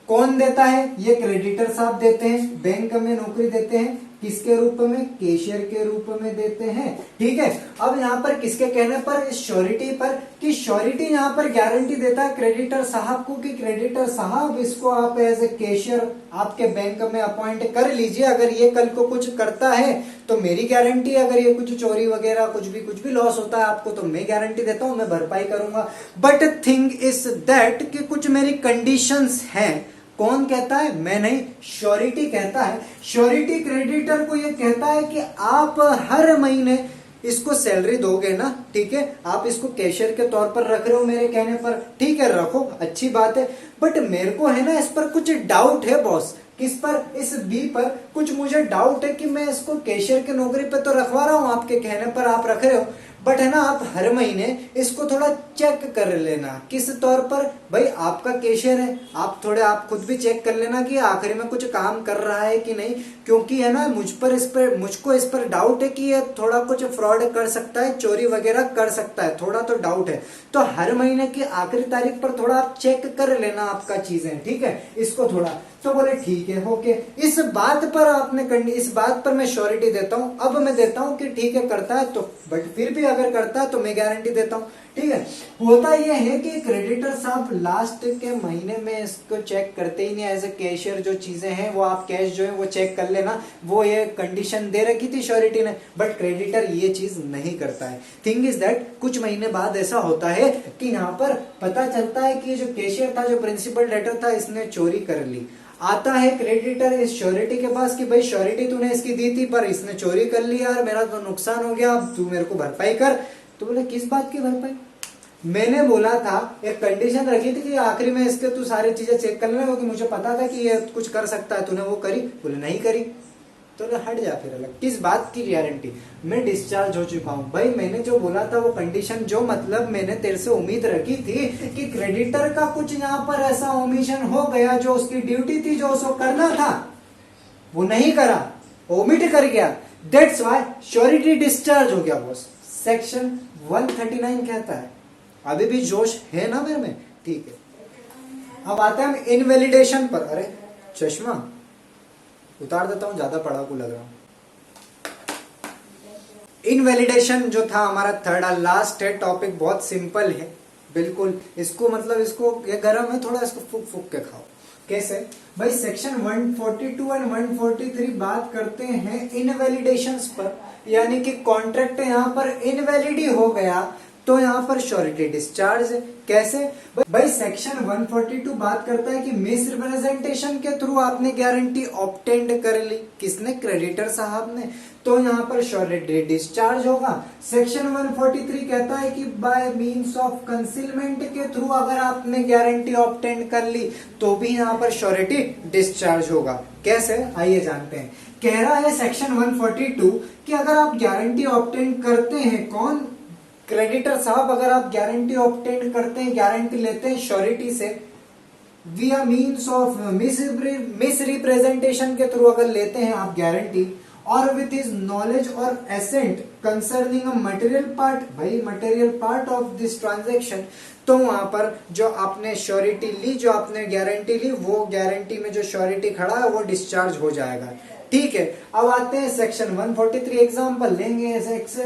कौन देता है? ये क्रेडिटर साहब देते हैं, बैंक में नौकरी देते हैं। किसके रूप में? कैशियर के रूप में देते हैं। ठीक है, अब यहाँ पर किसके कहने पर? श्योरिटी पर, कि श्योरिटी यहाँ पर गारंटी देता है क्रेडिटर साहब को कि क्रेडिटर साहब इसको आप एज ए कैशियर आपके बैंक में अपॉइंट कर लीजिए। अगर ये कल को कुछ करता है तो मेरी गारंटी, अगर ये कुछ चोरी वगैरह कुछ भी लॉस होता है आपको, तो मैं गारंटी देता हूं, मैं भरपाई करूंगा। बट थिंग इज दैट कि कुछ मेरी कंडीशंस हैं। कौन कहता है? मैं नहीं, श्योरिटी कहता है। श्योरिटी क्रेडिटर को ये कहता है कि आप हर महीने इसको सैलरी दोगे ना। ठीक है, आप इसको कैशियर के तौर पर रख रहे हो मेरे कहने पर, ठीक है रखो, अच्छी बात है। बट मेरे को है ना इस पर कुछ डाउट है बॉस। किस पर? इस बी पर कुछ मुझे डाउट है कि मैं इसको कैशियर की नौकरी पे तो रखवा रहा हूं, आपके कहने पर आप रख रहे हो, बट है ना आप हर महीने इसको थोड़ा चेक कर लेना। किस तौर पर? भाई आपका कैशियर है, आप खुद भी चेक कर लेना कि आखिरी में कुछ काम कर रहा है कि नहीं। क्योंकि है ना मुझको इस पर डाउट है कि ये थोड़ा कुछ फ्रॉड कर सकता है, चोरी वगैरह कर सकता है, थोड़ा तो डाउट है। तो हर महीने की आखिरी तारीख पर थोड़ा आप चेक कर लेना आपका चीजें, ठीक है, इसको थोड़ा। तो बोले ठीक है, ओके। इस बात पर मैं श्योरिटी देता हूं। अब मैं देता हूं कि ठीक है करता है तो, बट फिर भी अगर करता है तो मैं गारंटी देता हूं। ठीक है, होता यह है कि क्रेडिटर साहब लास्ट के महीने में इसको चेक करते ही नहीं। एज ए कैशियर जो चीजें हैं वो आप कैश जो है वो चेक कर लेना, वो ये कंडीशन दे रखी थी श्योरिटी ने, बट क्रेडिटर ये चीज नहीं करता है। थिंग इज दैट कुछ महीने बाद ऐसा होता है कि यहाँ पर पता चलता है कि जो कैशियर था, जो प्रिंसिपल डेटर था, इसने चोरी कर ली। आता है क्रेडिटर इस श्योरिटी के पास कि भाई श्योरिटी तूने इसकी दी थी पर इसने चोरी कर ली, यार मेरा तो नुकसान हो गया, अब तू मेरे को भरपाई कर। तो बोले किस बात की भरपाई? मैंने बोला था, एक कंडीशन रखी थी कि आखिरी में इसके तू सारी चीजें चेक कर लेना, क्योंकि मुझे पता था कि ये कुछ कर सकता है, तूने वो करी? बोले नहीं करी। तो हट जा फिर अलग। किस बात की गारंटी? मैं डिस्चार्ज हो चुका हूं। भाई मैंने जो बोला था वो कंडीशन, जो मतलब मैंने तेरे से उम्मीद रखी थी कि क्रेडिटर का कुछ यहाँ पर ऐसा ओमिशन हो गया, जो उसकी ड्यूटी थी, जो उसको करना था वो नहीं करा, ओमिट कर गया, दैट्स व्हाई श्योरिटी डिस्चार्ज हो गया बॉस। सेक्शन 139 कहता है। अभी भी जोश है ना मेरे में? ठीक है, अब आते हैं हम इनवैलिडेशन पर। अरे चश्मा उतार देता हूं, ज्यादा पढ़ाकू लग रहा हूं। इनवैलिडेशन जो था हमारा थर्ड और लास्ट है टॉपिक, बहुत सिंपल है बिल्कुल। इसको मतलब इसको ये गर्म है थोड़ा, इसको फूक फूक के खाओ। कैसे भाई? सेक्शन 142 एंड 143 बात करते हैं इनवैलिडेशंस पर, यानी कि कॉन्ट्रैक्ट यहाँ पर इनवैलिड ही हो गया तो यहाँ पर श्योरिटी डिस्चार्ज। कैसे भाई? सेक्शन 142 बात करता है कि मिस रिप्रेजेंटेशन के थ्रू आपने गारंटी ऑब्टेंड कर ली। किसने? क्रेडिटर साहब ने। तो यहाँ पर श्योरिटी डिस्चार्ज होगा। सेक्शन 143 कहता है कि बाय मीन्स ऑफ कंसीलमेंट के थ्रू अगर आपने गारंटी ऑब्टेंड कर ली तो भी यहाँ पर श्योरिटी डिस्चार्ज होगा। कैसे? आइए जानते हैं। कह रहा है सेक्शन 142 कि अगर आप गारंटी ऑब्टेंड करते हैं, कौन? क्रेडिटर साहब, अगर आप गारंटी ऑब्टेंड करते हैं, गारंटी लेते हैं श्योरिटी से via means of misrepresentation के थ्रू अगर लेते हैं आप गारंटी, और विथ हिज नॉलेज और assent concerning a material part, भाई material part of this transaction, तो वहां पर जो आपने श्योरिटी ली, जो आपने गारंटी ली, वो गारंटी में जो श्योरिटी खड़ा है वो डिस्चार्ज हो जाएगा। ठीक है, अब आते हैं सेक्शन 143 एग्जांपल लेंगे।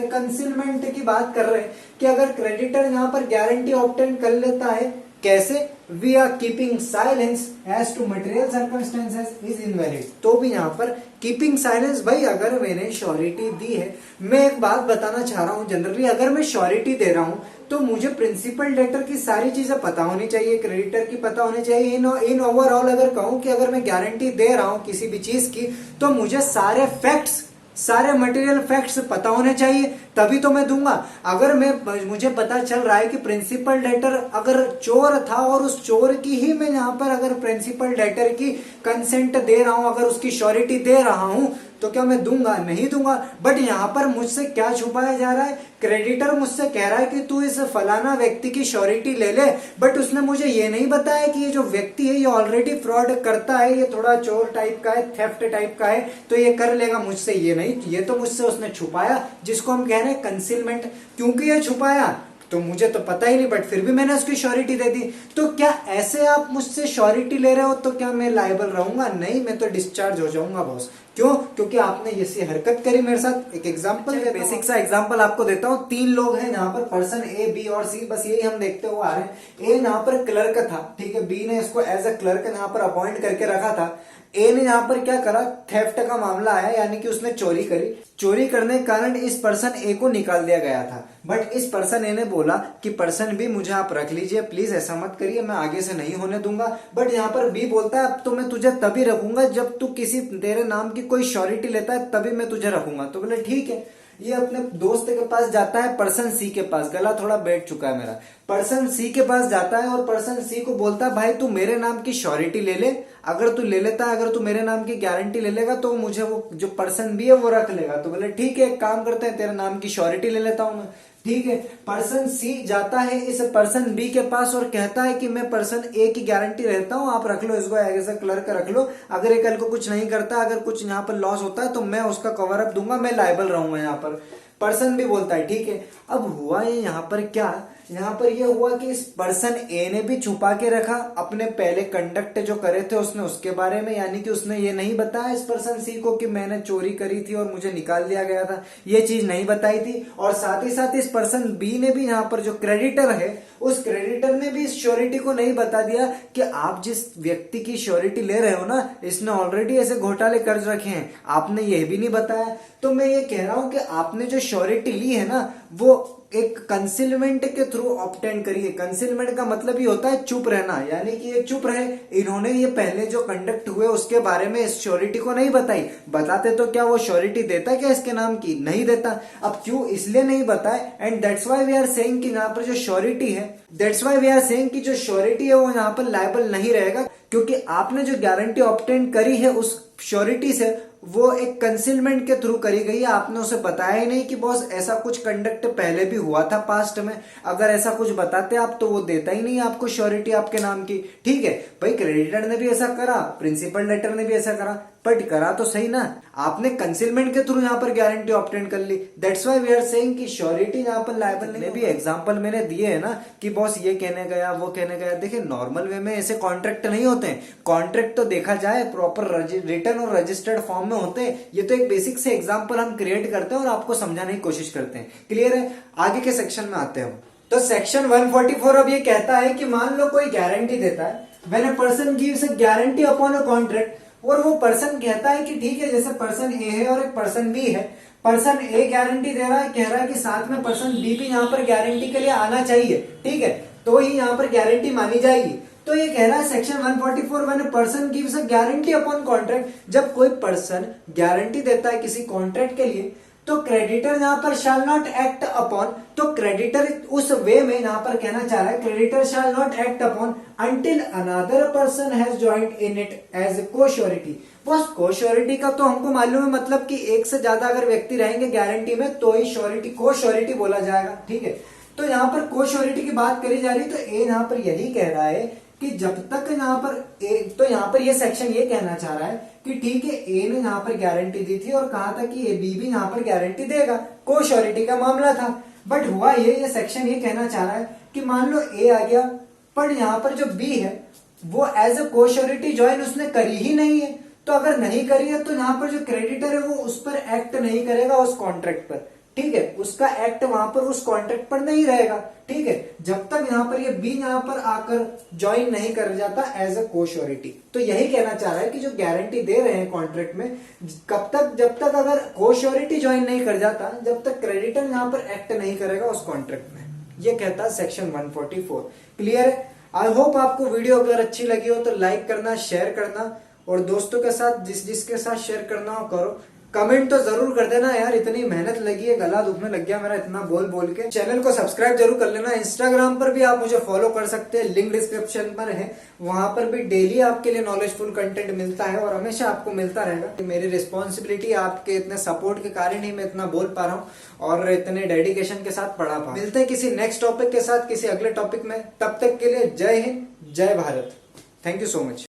कंसीलमेंट की बात कर रहे हैं कि अगर क्रेडिटर यहाँ पर गारंटी ऑब्टेन कर लेता है, कैसे? We are keeping silence as to material circumstances is invalid. तो भी यहाँ पर कीपिंग साइलेंस, भाई अगर मैंने श्योरिटी दी है, मैं एक बात बताना चाह रहा हूं, जनरली अगर मैं श्योरिटी दे रहा हूं तो मुझे प्रिंसिपल डेटर की सारी चीजें पता होनी चाहिए, क्रेडिटर की पता होनी चाहिए। इन ओवरऑल अगर कहूं कि अगर मैं गारंटी दे रहा हूं किसी भी चीज की, तो मुझे सारे फैक्ट्स, सारे मटेरियल फैक्ट्स पता होने चाहिए, तभी तो मैं दूंगा। अगर मुझे पता चल रहा है कि प्रिंसिपल डेटर अगर चोर था और उस चोर की ही मैं यहाँ पर अगर प्रिंसिपल डेटर की कंसेंट दे रहा हूं, अगर उसकी श्योरिटी दे रहा हूं, तो क्या मैं दूंगा? नहीं दूंगा। बट यहाँ पर मुझसे क्या छुपाया जा रहा है? क्रेडिटर मुझसे कह रहा है कि तू इस फलाना व्यक्ति की श्योरिटी ले ले, बट उसने मुझे ये नहीं बताया कि ये जो व्यक्ति है ये ऑलरेडी फ्रॉड करता है, ये थोड़ा चोर टाइप का है, थेफ्ट टाइप का है, तो ये कर लेगा मुझसे। ये नहीं, ये तो मुझसे उसने छुपाया, जिसको हम कह रहे हैं कंसीलमेंट। क्योंकि ये छुपाया तो मुझे तो पता ही नहीं, बट फिर भी मैंने उसकी श्योरिटी दे दी। तो क्या ऐसे आप मुझसे श्योरिटी ले रहे हो तो क्या मैं लायबल रहूंगा? नहीं, मैं तो डिस्चार्ज हो जाऊंगा बॉस। क्यों? क्योंकि आपने ऐसी हरकत करी मेरे साथ। एक एग्जांपल, बेसिक सा एग्जांपल आपको देता हूँ। 3 लोग हैं यहाँ पर, पर्सन ए, बी और सी, बस यही हम देखते हुए आ रहे हैं। ए यहाँ पर क्लर्क था, ठीक है, बी ने इसको एज अ क्लर्क यहाँ पर अपॉइंट करके रखा था। ए ने यहाँ पर क्या करा? थेफ्ट का मामला आया, यानी कि उसने चोरी करी। चोरी करने के कारण इस पर्सन ए को निकाल दिया गया था, बट इस पर्सन ए ने बोला कि पर्सन बी मुझे आप रख लीजिए, प्लीज ऐसा मत करिए, मैं आगे से नहीं होने दूंगा। बट यहाँ पर बी बोलता है अब तो मैं तुझे तभी रखूंगा जब तू किसी तेरे नाम की कोई श्योरिटी लेता है, तभी मैं तुझे रखूंगा। तो बोले ठीक है। ये अपने दोस्त के पास जाता है, पर्सन सी के पास, गला थोड़ा बैठ चुका है मेरा। पर्सन सी के पास जाता है और पर्सन सी को बोलता है भाई तू मेरे नाम की श्योरिटी ले ले, अगर तू ले लेता है, अगर तू मेरे नाम की गारंटी ले लेगा तो मुझे वो जो पर्सन बी है वो रख लेगा। तो बोले ठीक है, एक काम करते हैं, तेरे नाम की श्योरिटी ले लेता हूं मैं। ठीक है, पर्सन सी जाता है इस पर्सन बी के पास और कहता है कि मैं पर्सन ए की गारंटी रहता हूं, आप रख लो इसको एज ए क्लर्क रख लो, अगर ये कल को कुछ नहीं करता, अगर कुछ यहाँ पर लॉस होता है तो मैं उसका कवर अप दूंगा, मैं लायबल रहूंगा यहाँ पर। पर्सन भी बोलता है ठीक है। अब हुआ ये यहाँ पर क्या? यहाँ पर ये हुआ कि इस पर्सन ए ने भी छुपा के रखा अपने पहले कंडक्ट जो करे थे उसने उसके बारे में, यानी कि उसने ये नहीं बताया इस पर्सन सी को कि मैंने चोरी करी थी और मुझे निकाल दिया गया था, ये चीज नहीं बताई थी। और साथ ही साथ इस पर्सन बी ने भी यहाँ पर जो क्रेडिटर है उस क्रेडिटर ने भी इस श्योरिटी को नहीं बता दिया कि आप जिस व्यक्ति की श्योरिटी ले रहे हो ना, इसने ऑलरेडी ऐसे घोटाले कर रखे हैं, आपने ये भी नहीं बताया। तो मैं ये कह रहा हूं कि आपने जो श्योरिटी ली है ना वो एक कंसीलमेंट के थ्रू ऑब्टेन करिए। कंसीलमेंट का मतलब ये होता है चुप रहना, यानी कि ये चुप रहे, इन्होंने ये पहले जो कंडक्ट हुए उसके बारे में इस श्योरिटी को नहीं बताई। बताते तो क्या वो श्योरिटी देता क्या इसके नाम की? नहीं देता। अब क्यों? इसलिए नहीं बताए, and that's why we are saying कि यहाँ पर जो श्योरिटी है, that's why we are saying कि जो श्योरिटी है वो यहाँ पर लायबल नहीं रहेगा, क्योंकि आपने जो गारंटी ऑब्टेन करी है उस श्योरिटी से वो एक कंसीलमेंट के थ्रू करी गई है। आपने उसे बताया ही नहीं कि बॉस ऐसा कुछ कंडक्ट पहले भी हुआ था पास्ट में, अगर ऐसा कुछ बताते आप तो वो देता ही नहीं आपको श्योरिटी आपके नाम की। ठीक है भाई, क्रेडिटर ने भी ऐसा करा, प्रिंसिपल डेटर ने भी ऐसा करा, बट करा तो सही ना, आपने कंसीलमेंट के थ्रू यहाँ पर गारंटी ऑब्टेन कर ली। That's why we are saying कि श्योरिटी यहाँ पर लायबल नहीं। भी एग्जांपल मैंने दिए है ना कि बॉस ये कहने गया वो कहने गया। देखिए नॉर्मल वे में ऐसे कॉन्ट्रैक्ट नहीं होते हैं, कॉन्ट्रैक्ट तो देखा जाए प्रॉपर रिटर्न और रजिस्टर्ड फॉर्म में होते हैं। ये तो एक बेसिक से एग्जाम्पल हम क्रिएट करते हैं और आपको समझाने की कोशिश करते हैं। क्लियर है? आगे के सेक्शन में आते हैं। तो सेक्शन 144 अब ये कहता है कि मान लो कोई गारंटी देता है, when a person gives a guarantee upon a contract, और वो पर्सन कहता है कि ठीक है, जैसे पर्सन ए है और एक पर्सन बी है, पर्सन ए गारंटी दे रहा है, कह रहा है कि साथ में पर्सन बी भी यहाँ पर गारंटी के लिए आना चाहिए, ठीक है, तो ही यहाँ पर गारंटी मानी जाएगी। तो ये कह रहा है section 144 when a person gives a guarantee upon contract, जब कोई पर्सन गारंटी देता है किसी कॉन्ट्रैक्ट के लिए तो क्रेडिटर यहाँ पर शैल नॉट एक्ट अपॉन, तो क्रेडिटर उस वे में यहाँ पर कहना चाह रहा है creditor shall not act upon until another person has joined in it as co surety. बस को श्योरिटी का तो हमको मालूम है, मतलब कि एक से ज्यादा अगर व्यक्ति रहेंगे गारंटी में तो ही श्योरिटी को श्योरिटी बोला जाएगा। ठीक है, तो यहाँ पर को श्योरिटी की बात करी जा रही है, तो ए यहाँ पर यही कह रहा है कि जब तक यहाँ पर तो यहाँ पर ये सेक्शन ये कहना चाह रहा है कि ठीक है, ए ने यहाँ पर गारंटी दी थी और कहा था कि ए बी भी यहाँ पर गारंटी देगा, को श्योरिटी का मामला था। बट हुआ ये सेक्शन ये कहना चाह रहा है कि मान लो ए आ गया, पर यहाँ पर जो बी है वो एज अ को श्योरिटी ज्वाइन उसने करी ही नहीं है। तो अगर नहीं करी है तो यहाँ पर जो क्रेडिटर है वो उस पर एक्ट नहीं करेगा, उस कॉन्ट्रैक्ट पर, ठीक है, उसका एक्ट वहां पर उस कॉन्ट्रैक्ट पर नहीं रहेगा, ठीक है, जब तक यहाँ पर ये बी यहाँ पर आकर ज्वाइन नहीं कर जाता एज अ को श्योरिटी। तो यही कहना चाह रहा है कि जो गारंटी दे रहे हैं कॉन्ट्रैक्ट में, कब तक, जब तक अगर को श्योरिटी ज्वाइन नहीं कर जाता, जब तक क्रेडिटर यहाँ पर एक्ट नहीं करेगा उस कॉन्ट्रैक्ट में। ये कहता है सेक्शन 144। क्लियर है? आई होप आपको वीडियो अगर अच्छी लगी हो तो लाइक करना, शेयर करना, और दोस्तों के साथ जिसके साथ शेयर करना हो करो। कमेंट तो जरूर कर देना यार, इतनी मेहनत लगी है, गला दुखने लग गया मेरा इतना बोल बोल के। चैनल को सब्सक्राइब जरूर कर लेना। इंस्टाग्राम पर भी आप मुझे फॉलो कर सकते हैं, लिंक डिस्क्रिप्शन पर है, वहां पर भी डेली आपके लिए नॉलेजफुल कंटेंट मिलता है और हमेशा आपको मिलता रहेगा। मेरी रिस्पॉन्सिबिलिटी, आपके इतने सपोर्ट के कारण ही मैं इतना बोल पा रहा हूँ और इतने डेडिकेशन के साथ पढ़ा पा रहा हूं। मिलते हैं किसी नेक्स्ट टॉपिक के साथ, किसी अगले टॉपिक में। तब तक के लिए जय हिंद, जय Bharat. Thank you so much.